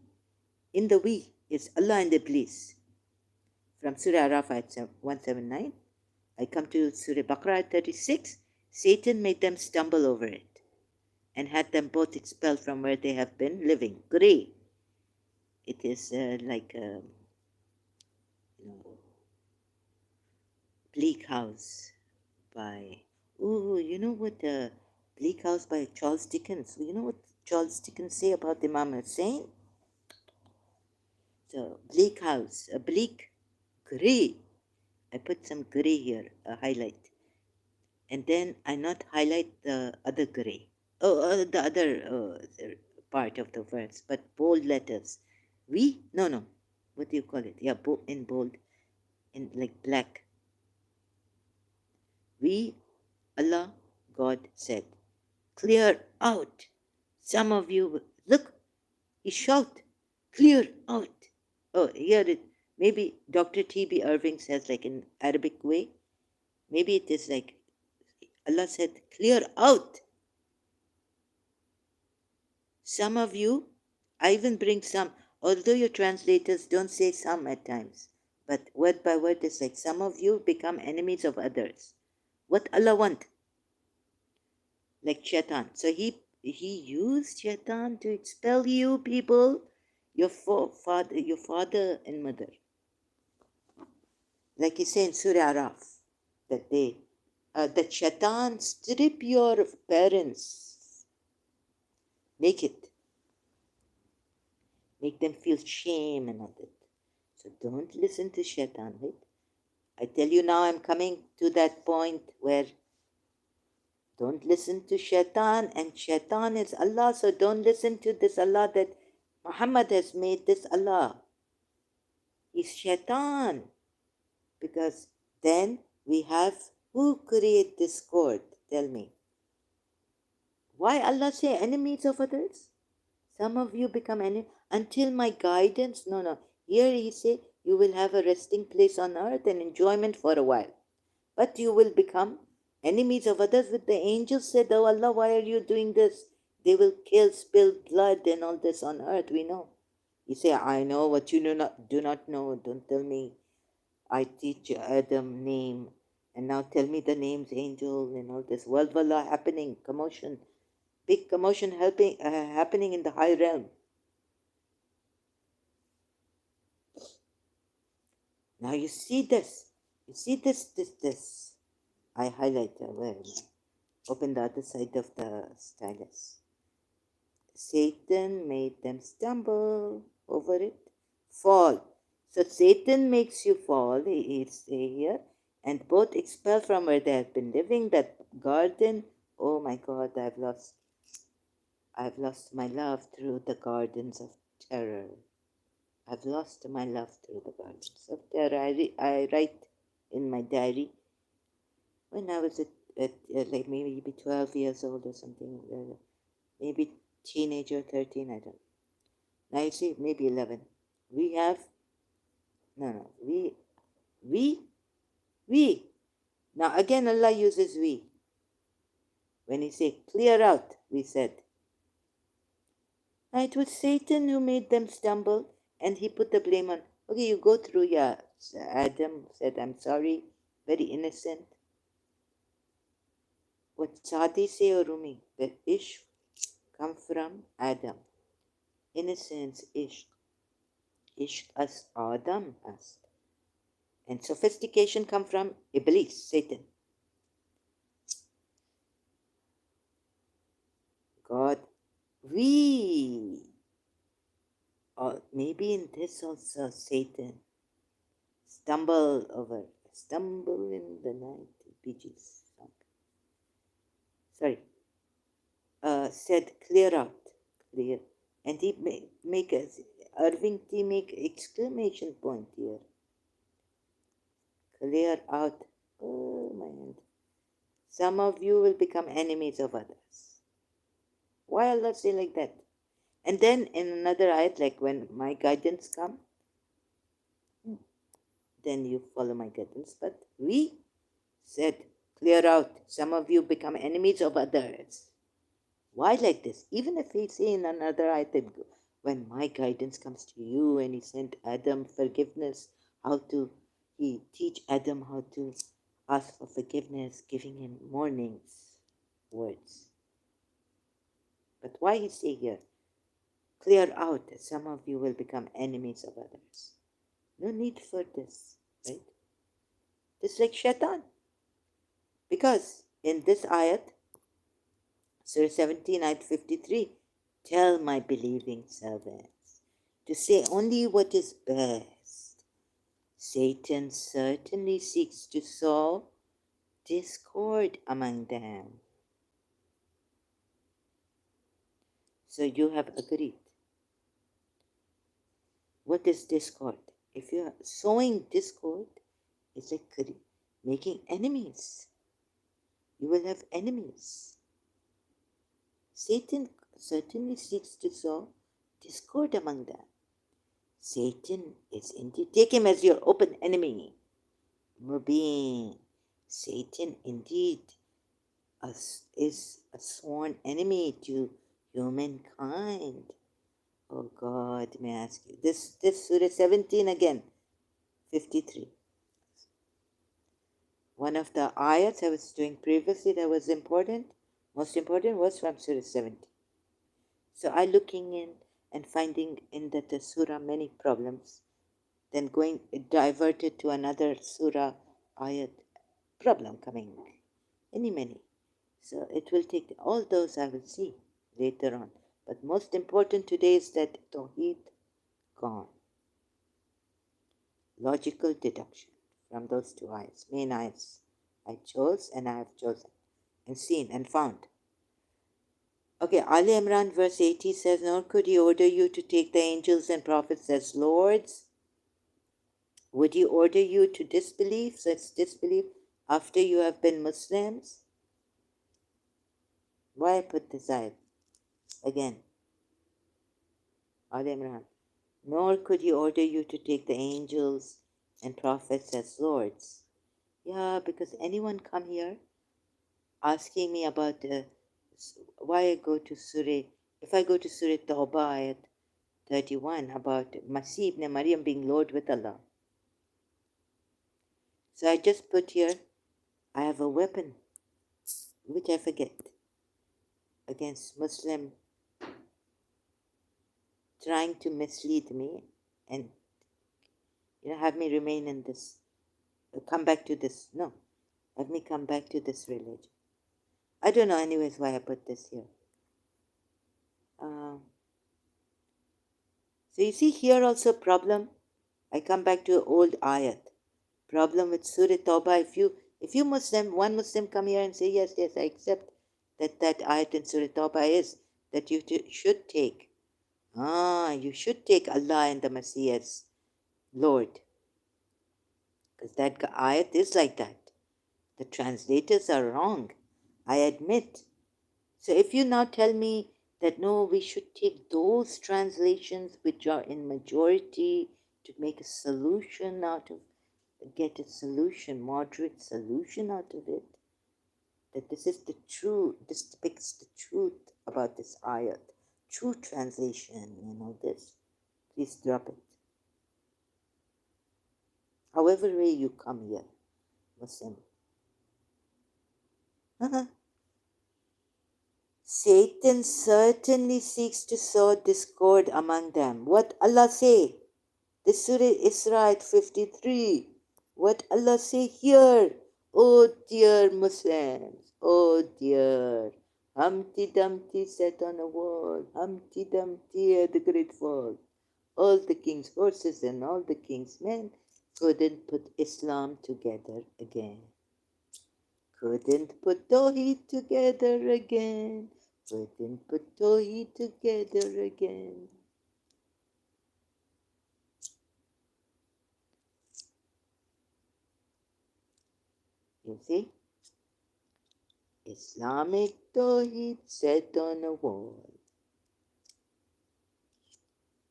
in the we is Allah and Iblis. From Surah Araf 179, I come to Surah Baqarah 36, Satan made them stumble over it and had them both expelled from where they have been living. Gray. It is like a Bleak House by, you know what, Bleak House by Charles Dickens. You know what Charles Dickens say about Imam Hussein? So, Bleak House, a bleak gray. I put some gray here, a highlight. And then I not highlight the other gray. The other part of the verse, but bold letters. We? No. What do you call it? Yeah, in bold, in like black. We, Allah, God said, clear out. Some of you, look, he shout, clear out. Oh, here it, maybe Dr. T.B. Irving says like in Arabic way. Maybe it is like, Allah said, clear out. Some of you, I even bring some, although your translators don't say some at times, but word by word it's like some of you become enemies of others. What Allah want? Like Shaitan. So he used Shaitan to expel you people, your father and mother. Like he said in Surah Araf, that Shaitan strip your parents naked. Make them feel shame and all that. So don't listen to Shaitan, right? I tell you now, I'm coming to that point where don't listen to Shaitan, and Shaitan is Allah, so don't listen to this Allah that Muhammad has made this Allah. He's Shaitan. Because then we have, who create discord? Tell me. Why Allah say enemies of others? Some of you become enemies until my guidance. No. Here he say you will have a resting place on earth and enjoyment for a while. But you will become enemies of others. With the angels said, oh Allah, why are you doing this? They will kill, spill blood and all this on earth, we know. You say, I know what you do not know. Don't tell me. I teach Adam name. And now tell me the names, angel and all this. Walwala happening, commotion. Big commotion happening in the high realm. Now you see this. You see this. I highlight where? Open the other side of the stylus. Satan made them stumble over it, fall. So Satan makes you fall, he say here, and both expel from where they have been living, that garden. Oh my God, I've lost my love through the gardens of terror. I've lost my love through the gardens of terror. I write in my diary when I was at like maybe 12 years old or something, maybe teenager, 13, I don't know. Now you see, maybe 11. We have, no, we. Now again Allah uses we. When he say clear out, we said. Now it was Satan who made them stumble, and he put the blame on, okay, you go through, yeah. Adam said, I'm sorry, very innocent. What Sadi say or Rumi? That Ishq come from Adam. Innocence, Ishq. Ishq as Adam as. And sophistication come from Iblis, Satan. God, we, or maybe in this also Satan, stumble in the night, Bee Gees song. Sorry, said clear out, clear. And he make us, Irving T make exclamation point here. Clear out. Oh my hand. Some of you will become enemies of others. Why Allah say like that? And then in another ayat, like when my guidance come, then you follow my guidance. But we said, clear out. Some of you become enemies of others. Why like this? Even if he say in another ayat, when my guidance comes to you, and he sent Adam forgiveness, he teach Adam how to ask for forgiveness, giving him mornings words. But why he say here, clear out, some of you will become enemies of others. No need for this, right? Just like shaitan. Because in this ayat, Surah 17, ayat 53, tell my believing servants to say only what is best. Satan certainly seeks to sow discord among them. So you have agreed. What is discord? If you are sowing discord, it's like making enemies. You will have enemies. Satan certainly seeks to sow discord among them. Satan is indeed, take him as your open enemy. Mubin. Satan indeed is a sworn enemy to humankind. Oh God, may I ask you, this Surah 17 again, 53. One of the ayats I was doing previously that was important, most important, was from Surah 17. So I looking in and finding in that the surah many problems, then going diverted to another surah ayat, problem coming, many. So it will take, all those I will see later on. But most important today is that Tawhid gone. Logical deduction from those two ayats, main ayats I chose and I have chosen and seen and found. Okay, Ali Imran verse 80 says, nor could he order you to take the angels and prophets as lords. Would he order you to disbelieve? So it's disbelief after you have been Muslims. Why I put this ayat? Again, Ali Imran. Nor could he order you to take the angels and prophets as lords. Yeah, because anyone come here asking me about why I go to Surah, if I go to Surah Tawbah ayat 31 about Masih ibn Maryam being Lord with Allah. So I just put here, I have a weapon, which I forget, against Muslim trying to mislead me and have me remain in this, come back to this, no, have me come back to this religion. I don't know anyways why I put this here. So you see here also problem. I come back to old ayat. Problem with Surah Tawbah. If you Muslim, one Muslim come here and say, yes, I accept that ayat in Surah Tawbah is that you should take. You should take Allah and the Masih as Lord. Because that ayat is like that. The translators are wrong. I admit. So if you now tell me that no, we should take those translations which are in majority to make a solution out of, get a solution, moderate solution out of it, that this is the truth, this depicts the truth about this ayat, true translation, this, please drop it. However way you come here, Muslim. Satan certainly seeks to sow discord among them. What Allah say? This Surah Isra 53. What Allah say here? Oh dear Muslims, oh dear. Humpty Dumpty sat on a wall, Humpty Dumpty had a great fall. All the king's horses and all the king's men couldn't put Islam together again. Couldn't put Tawhid together again. Couldn't put Tawhid together again. You see? Islamic Tawhid set on a wall.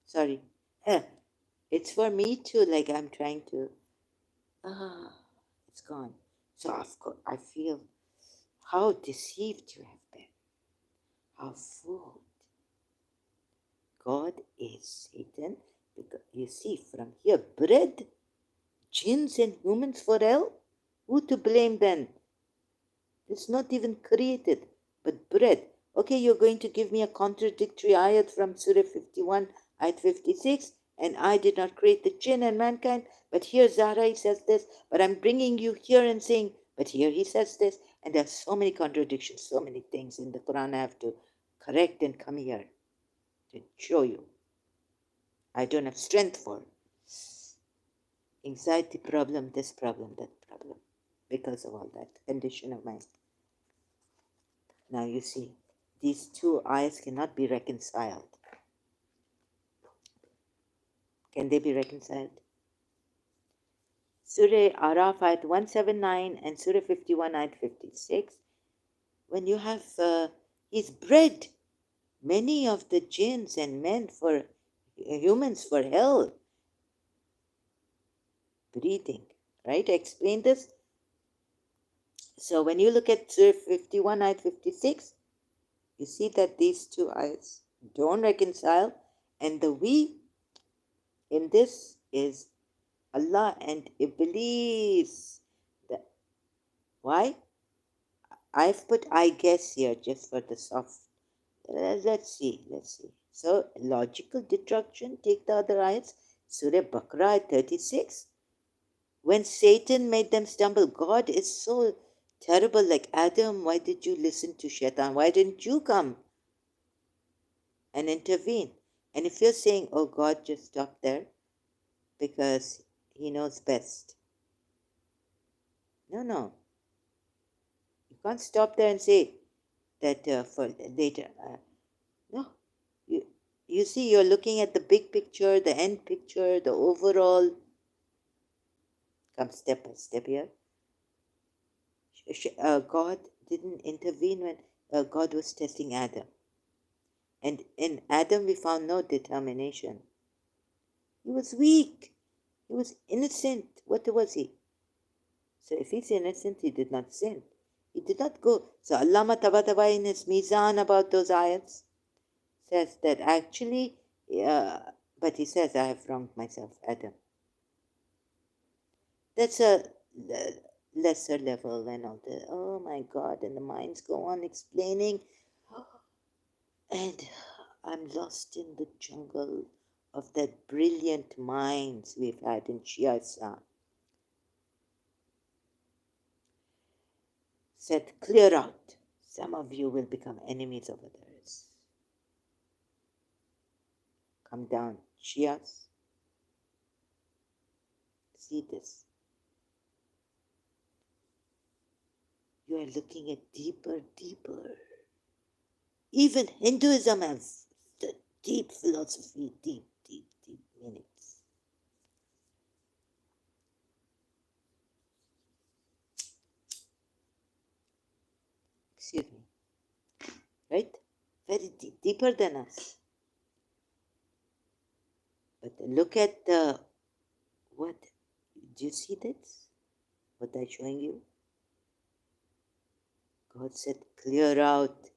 Sorry. It's for me too, like I'm trying to. It's gone. So, of course, I feel how deceived you have been. How fooled. God is Satan. Because you see, from here, bread, jinns, and humans for hell? Who to blame then? It's not even created, but bread. Okay, you're going to give me a contradictory ayat from Surah 51, ayat 56, and I did not create the jinn and mankind, but here Zahra says this, but I'm bringing you here and saying, but here he says this, and there's so many contradictions, so many things in the Quran I have to correct and come here to show you. I don't have strength for anxiety problem, this problem, that problem, because of all that condition of mind. Now you see, these two ayahs cannot be reconciled. Can they be reconciled? Surah Araf ayat 179 and Surah 51 ayat 56. When you have he's bred many of the jinns and men for humans for hell. Breathing, right? I explained this. So when you look at Surah 51 ayat 56, you see that these two ayats don't reconcile, and the we in this is Allah and Iblis. Why? I've put I guess here just for the soft. Let's see. So logical deduction, take the other ayats. Surah Baqarah 36. When Satan made them stumble, God is so terrible. Like, Adam, why did you listen to Shaitan? Why didn't you come and intervene? And if you're saying, oh, God, just stop there because he knows best. No. You can't stop there and say that for later. No. You see, you're looking at the big picture, the end picture, the overall. Come step by step here. God didn't intervene when God was testing Adam. And in Adam, we found no determination. He was weak. He was innocent. What was he? So if he's innocent, he did not sin. He did not go. So Allama Tabatabai in his Mizan about those ayats says that actually, but he says, I have wronged myself, Adam. That's a lesser level and all that. Oh my God, and the minds go on explaining. And I'm lost in the jungle of that brilliant minds we've had in Shia Islam. Said, clear out. Some of you will become enemies of others. Come down, Shias. See this. You are looking at deeper. Even Hinduism has the deep philosophy, deep meanings. Excuse me. Right? Very deep, deeper than us. But look at the, what? Do you see this? What I'm showing you? God said, clear out.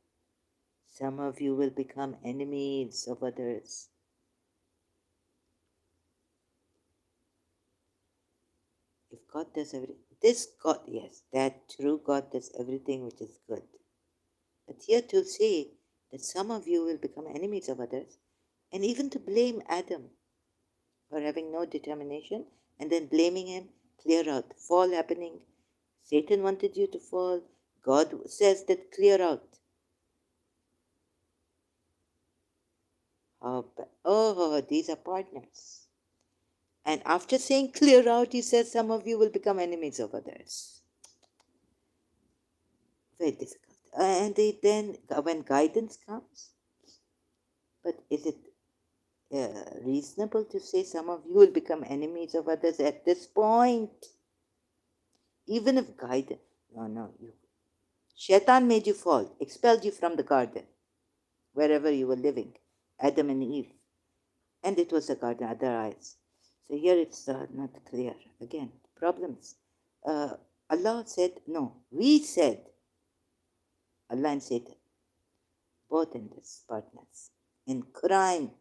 Some of you will become enemies of others. If God does everything, this God, yes, that true God does everything which is good. But here to say that some of you will become enemies of others, and even to blame Adam for having no determination, and then blaming him Clear out. Fall happening. Satan wanted you to fall. God says that clear out. Oh, these are partners. And after saying clear out, he says some of you will become enemies of others. Very difficult. And then when guidance comes, but is it reasonable to say some of you will become enemies of others at this point? Even if guidance, no, Shaitan made you fall, expelled you from the garden, wherever you were living, Adam and Eve. And it was a garden, other eyes. So here it's not clear. Again, problems. Allah said, no, we said, Allah and Satan, both in this partners, in crime,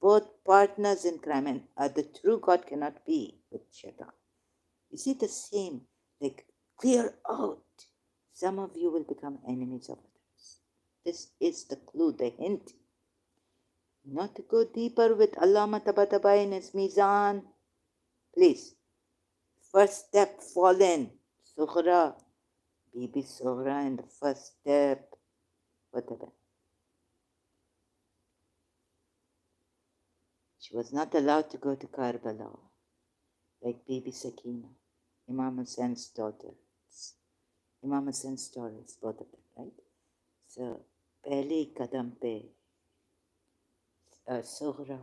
both partners in crime, and the true God cannot be with Shaitan. You see the same, like clear out. Some of you will become enemies of others. This is the clue, the hint. Not to go deeper with Allama Tabatabai in his Mizan. Please. First step, fallen. Sughra. Bibi Sughra in the first step. Whatever. She was not allowed to go to Karbala. Like Bibi Sakina. Imam Hussein's daughter. Imam Hussein's daughters, both of them, right? So, Pehli Kadam Pe. Sughra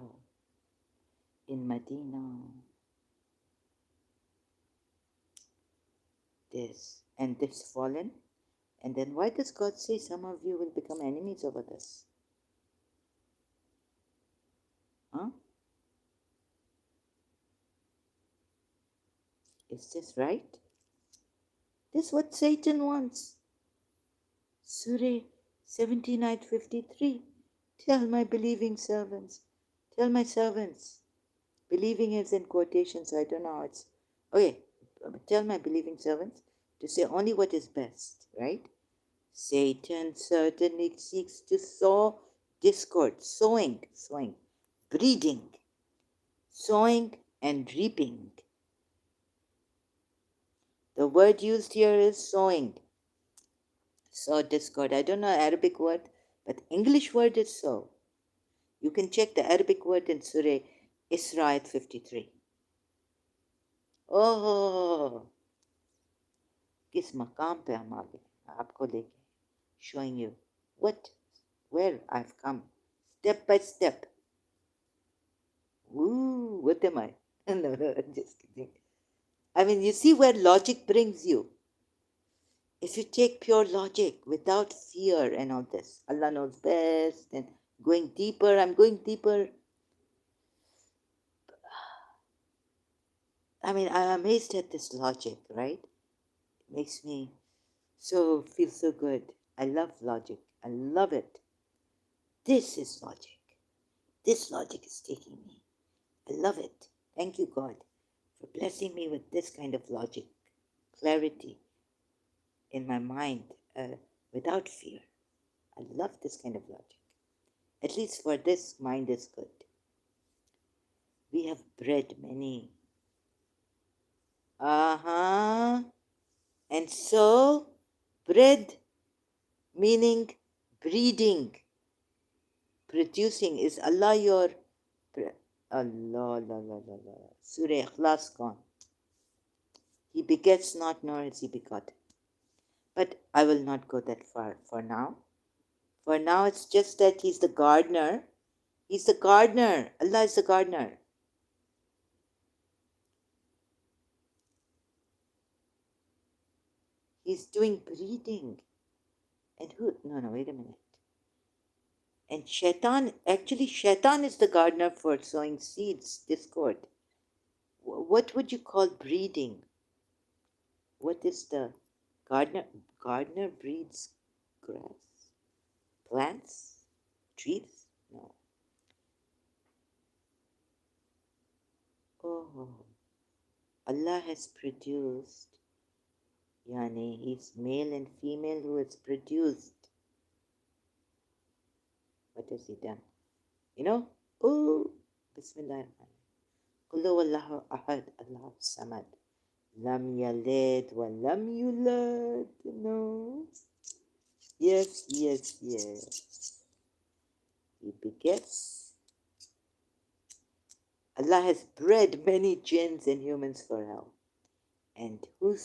in Medina. This and this fallen. And then why does God say some of you will become enemies of others? Huh? Is this right? This is what Satan wants. Surah 17, ayat 53. Tell my believing servants. Tell my servants. Believing is in quotations, so I don't know how it's. Okay, tell my believing servants to say only what is best, right? Satan certainly seeks to sow discord, sowing, breeding, sowing and reaping. The word used here is sowing. Sow discord. I don't know Arabic word, but English word is sow. You can check the Arabic word in Surah Isra 53. Oh, किस मकाम पे हम आ गए आपको लेके, showing you where I've come, step by step. Ooh, what am I? No, just kidding. I mean, you see where logic brings you. If you take pure logic without fear and all this, Allah knows best, and going deeper, I'm going deeper. I mean, I'm amazed at this logic, right? It makes me feel so good. I love logic. I love it. This is logic. This logic is taking me. I love it. Thank you, God, for blessing me with this kind of logic, clarity in my mind, without fear. I love this kind of logic. At least for this, mind is good. We have bred many. And so, bred meaning breeding, producing. Is Allah your Allah, Surah Ikhlas gone. He begets not, nor is he begotten. But I will not go that far for now. For now, it's just that he's the gardener. He's the gardener. Allah is the gardener. He's doing breeding. And who? No, wait a minute. And Shaitan is the gardener for sowing seeds, discord. What would you call breeding? What is the gardener? Gardener breeds grass, plants, trees? No. Oh, Allah has produced, yani He's male and female who has produced. What has He done? Oh, Bismillah. Qul huwallahu ahad, Allahu samad. Lam yalid wa lam yulad. No. Yes, yes, yes. He begets. Allah has bred many jinns and humans for hell. And who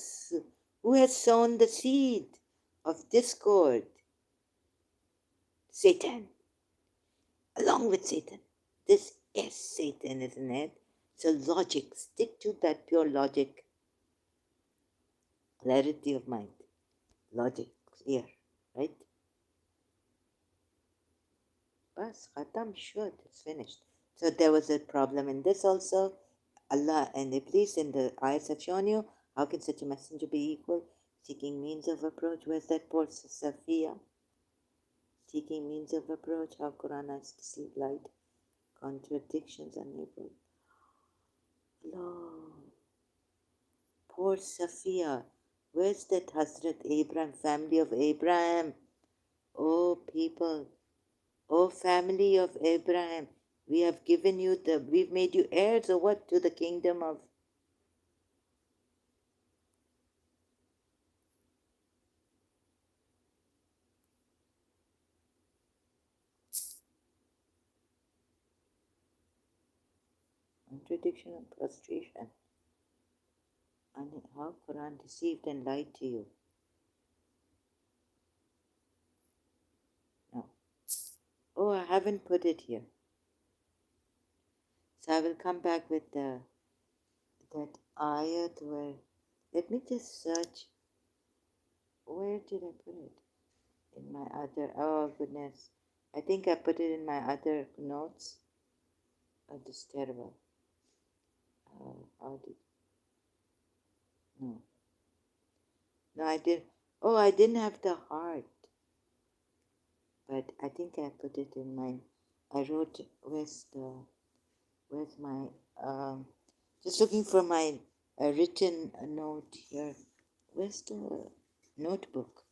has sown the seed of discord? Satan. Along with Satan. This is Satan, isn't it? So logic. Stick to that pure logic. Clarity of mind. Logic. Clear. Right? Bas, khatam, sure, it's finished. So there was a problem in this also. Allah and Iblis in the ayats have shown you, how can such a messenger be equal? Seeking means of approach. Where's that poor Safiya? Seeking means of approach. How Quran has deceived light. Contradictions unable. Lord. Poor Safiya. Where's that Hazrat Abraham, family of Abraham? Oh people. Oh family of Abraham. We've made you heirs or what to the kingdom of contradiction and frustration. And how Quran deceived and lied to you. No. Oh, I haven't put it here. So I will come back with that ayat where, let me just search. Where did I put it? In my other, oh goodness. I think I put it in my other notes. Oh, this is terrible. How did, no. No, I did. Oh, I didn't have the heart. But I think I put it in my, I wrote, where's my, just looking for my written note here. Where's the notebook?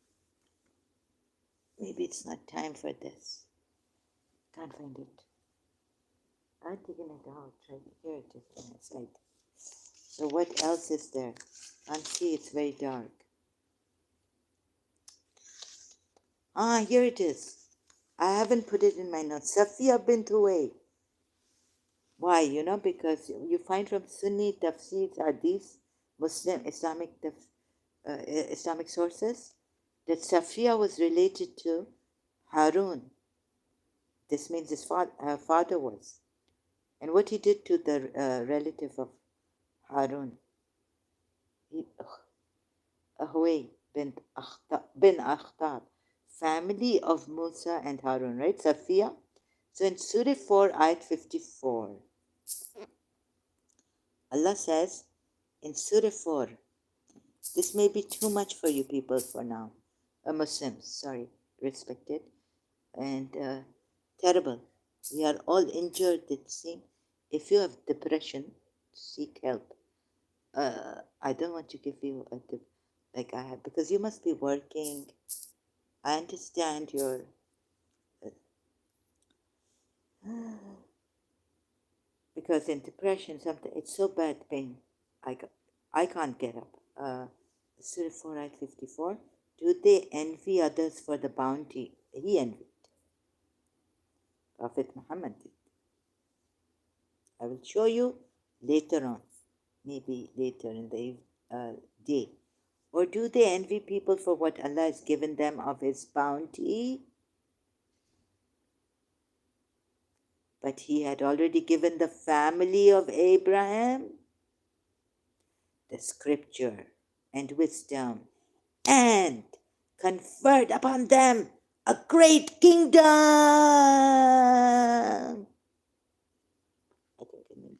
Maybe it's not time for this. Can't find it. I've taken it out. Right here it is on the side. So what else is there? Can't see. It's very dark. Ah, here it is. I haven't put it in my notes. Safiya bint Huway. Why? Because you find from Sunni tafsirs, hadith, Muslim, Islamic sources, that Safiya was related to Harun. This means her father was. And what he did to the relative of Harun, Ahway bin Akhtab, family of Musa and Harun, right? Safiya. So in Surah 4, ayat 54, Allah says in Surah 4, this may be too much for you people for now. Muslims, sorry, respected and terrible. We are all injured, it seems. If you have depression, seek help. I don't want to give you a tip like I have, because you must be working. I understand your. Because in depression, something it's so bad pain. I can't get up. Surah 4, ayat 54. Do they envy others for the bounty he envied? Prophet Muhammad did. I will show you later on, maybe later in the day. Or do they envy people for what Allah has given them of His bounty? But He had already given the family of Abraham the scripture and wisdom and conferred upon them a great kingdom. I think I need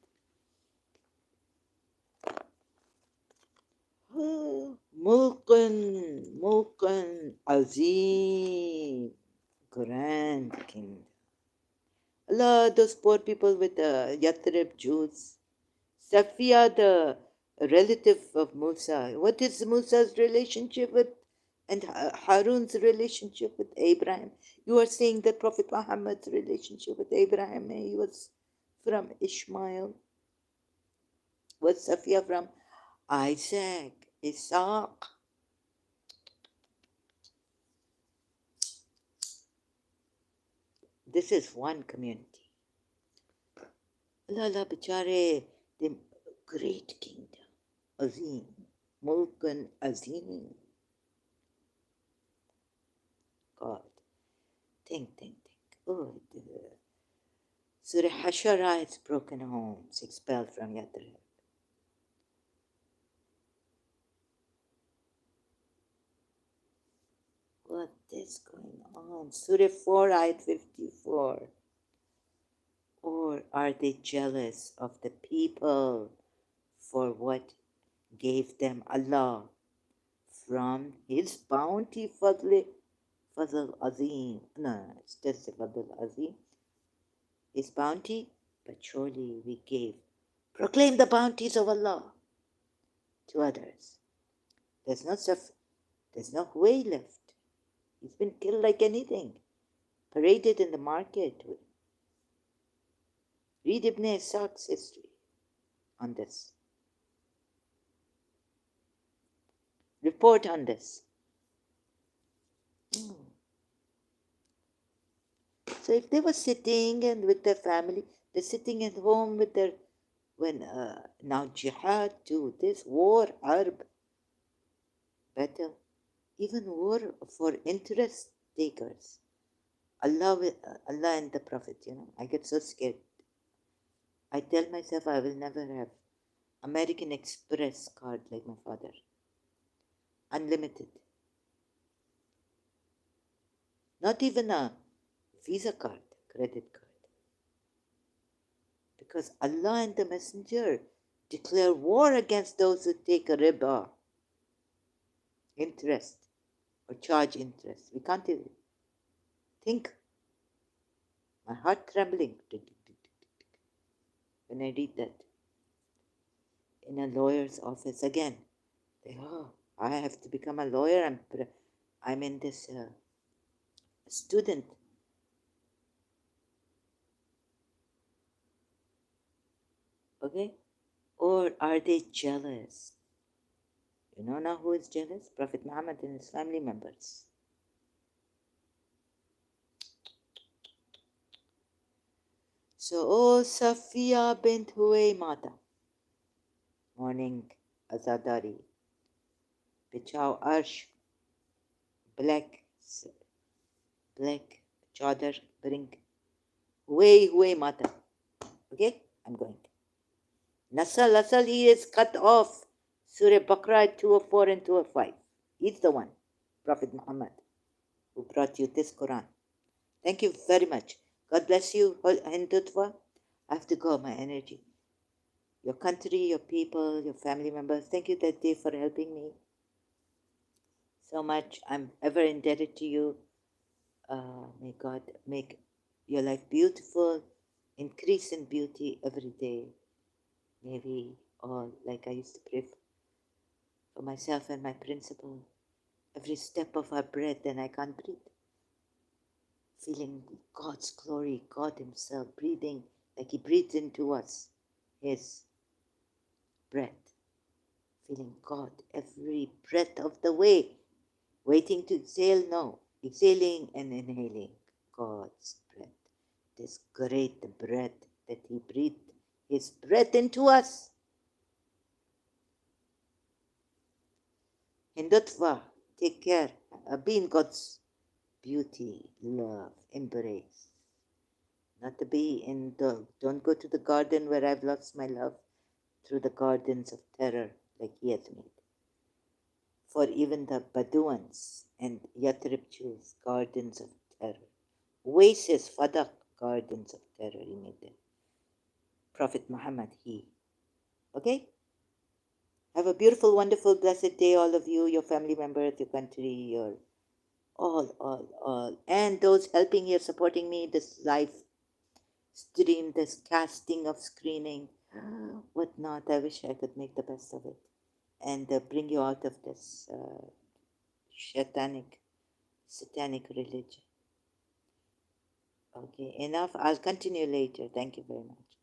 mulkun azim, grand kingdom. Allah, those poor people with the Yathrib Jews. Safiya, the relative of Musa. What is Musa's relationship with and Harun's relationship with Abraham? You are saying that Prophet Muhammad's relationship with Abraham, he was from Ishmael. Was Safiya from Isaac, Isaac. This is one community. Allah bichare, the great kingdom. Azim. Mulkan Azim. God. Think. Oh, Surah Hashara, its broken homes, expelled from Yathrib. What is going on? Surah 4, Ayat 54. Or are they jealous of the people for what gave them Allah from His bounty, Fadl Azim? No, it's just Fadl Azim. His bounty, but surely we gave. Proclaim the bounties of Allah to others. There's no way left. He's been killed like anything, paraded in the market. Read Ibn Ishaq's history on this. Report on this. So if they were sitting and with their family, they're sitting at home with their, when now jihad too, this war, harb, battle, even war for interest takers. Allah and the Prophet, I get so scared. I tell myself I will never have American Express card like my father. Unlimited. Not even a Visa card, credit card. Because Allah and the Messenger declare war against those who take a riba, interest, or charge interest. We can't even think. My heart trembling when I read that. In a lawyer's office again. I have to become a lawyer. I'm in this student. Okay? Or are they jealous? You know now who is jealous? Prophet Muhammad and his family members. So, Safiya bint Huway Mata. Morning, Azadari. Bichao Arsh. Black chadar bring. Huway Mata. Okay? I'm going. Nasal, he is cut off. Surah Baqarah 204 and 205. He's the one, Prophet Muhammad, who brought you this Quran. Thank you very much. God bless you, Hindutva. I have to go, my energy. Your country, your people, your family members, thank you that day for helping me so much. I'm ever indebted to you. May God make your life beautiful, increase in beauty every day. May we all, like I used to pray for myself and my principal, every step of our breath, and I can't breathe. Feeling God's glory, God Himself breathing like He breathes into us, His breath. Feeling God every breath of the way. Waiting to exhale, no. Exhaling and inhaling God's breath. This great breath that He breathed His breath into us. Hindutva, take care. Be in God's beauty, love, embrace. Not to be in don't go to the garden where I've lost my love, through the gardens of terror like He has made. For even the Baduans and Yathrib Jews, gardens of terror. Oasis, Fadak, gardens of terror, He made them. Prophet Muhammad, He. Okay? Have a beautiful, wonderful, blessed day, all of you, your family members, your country, your all. And those helping here, supporting me, this live stream, this casting of screening, whatnot. I wish I could make the best of it and bring you out of this satanic religion. Okay, enough. I'll continue later. Thank you very much.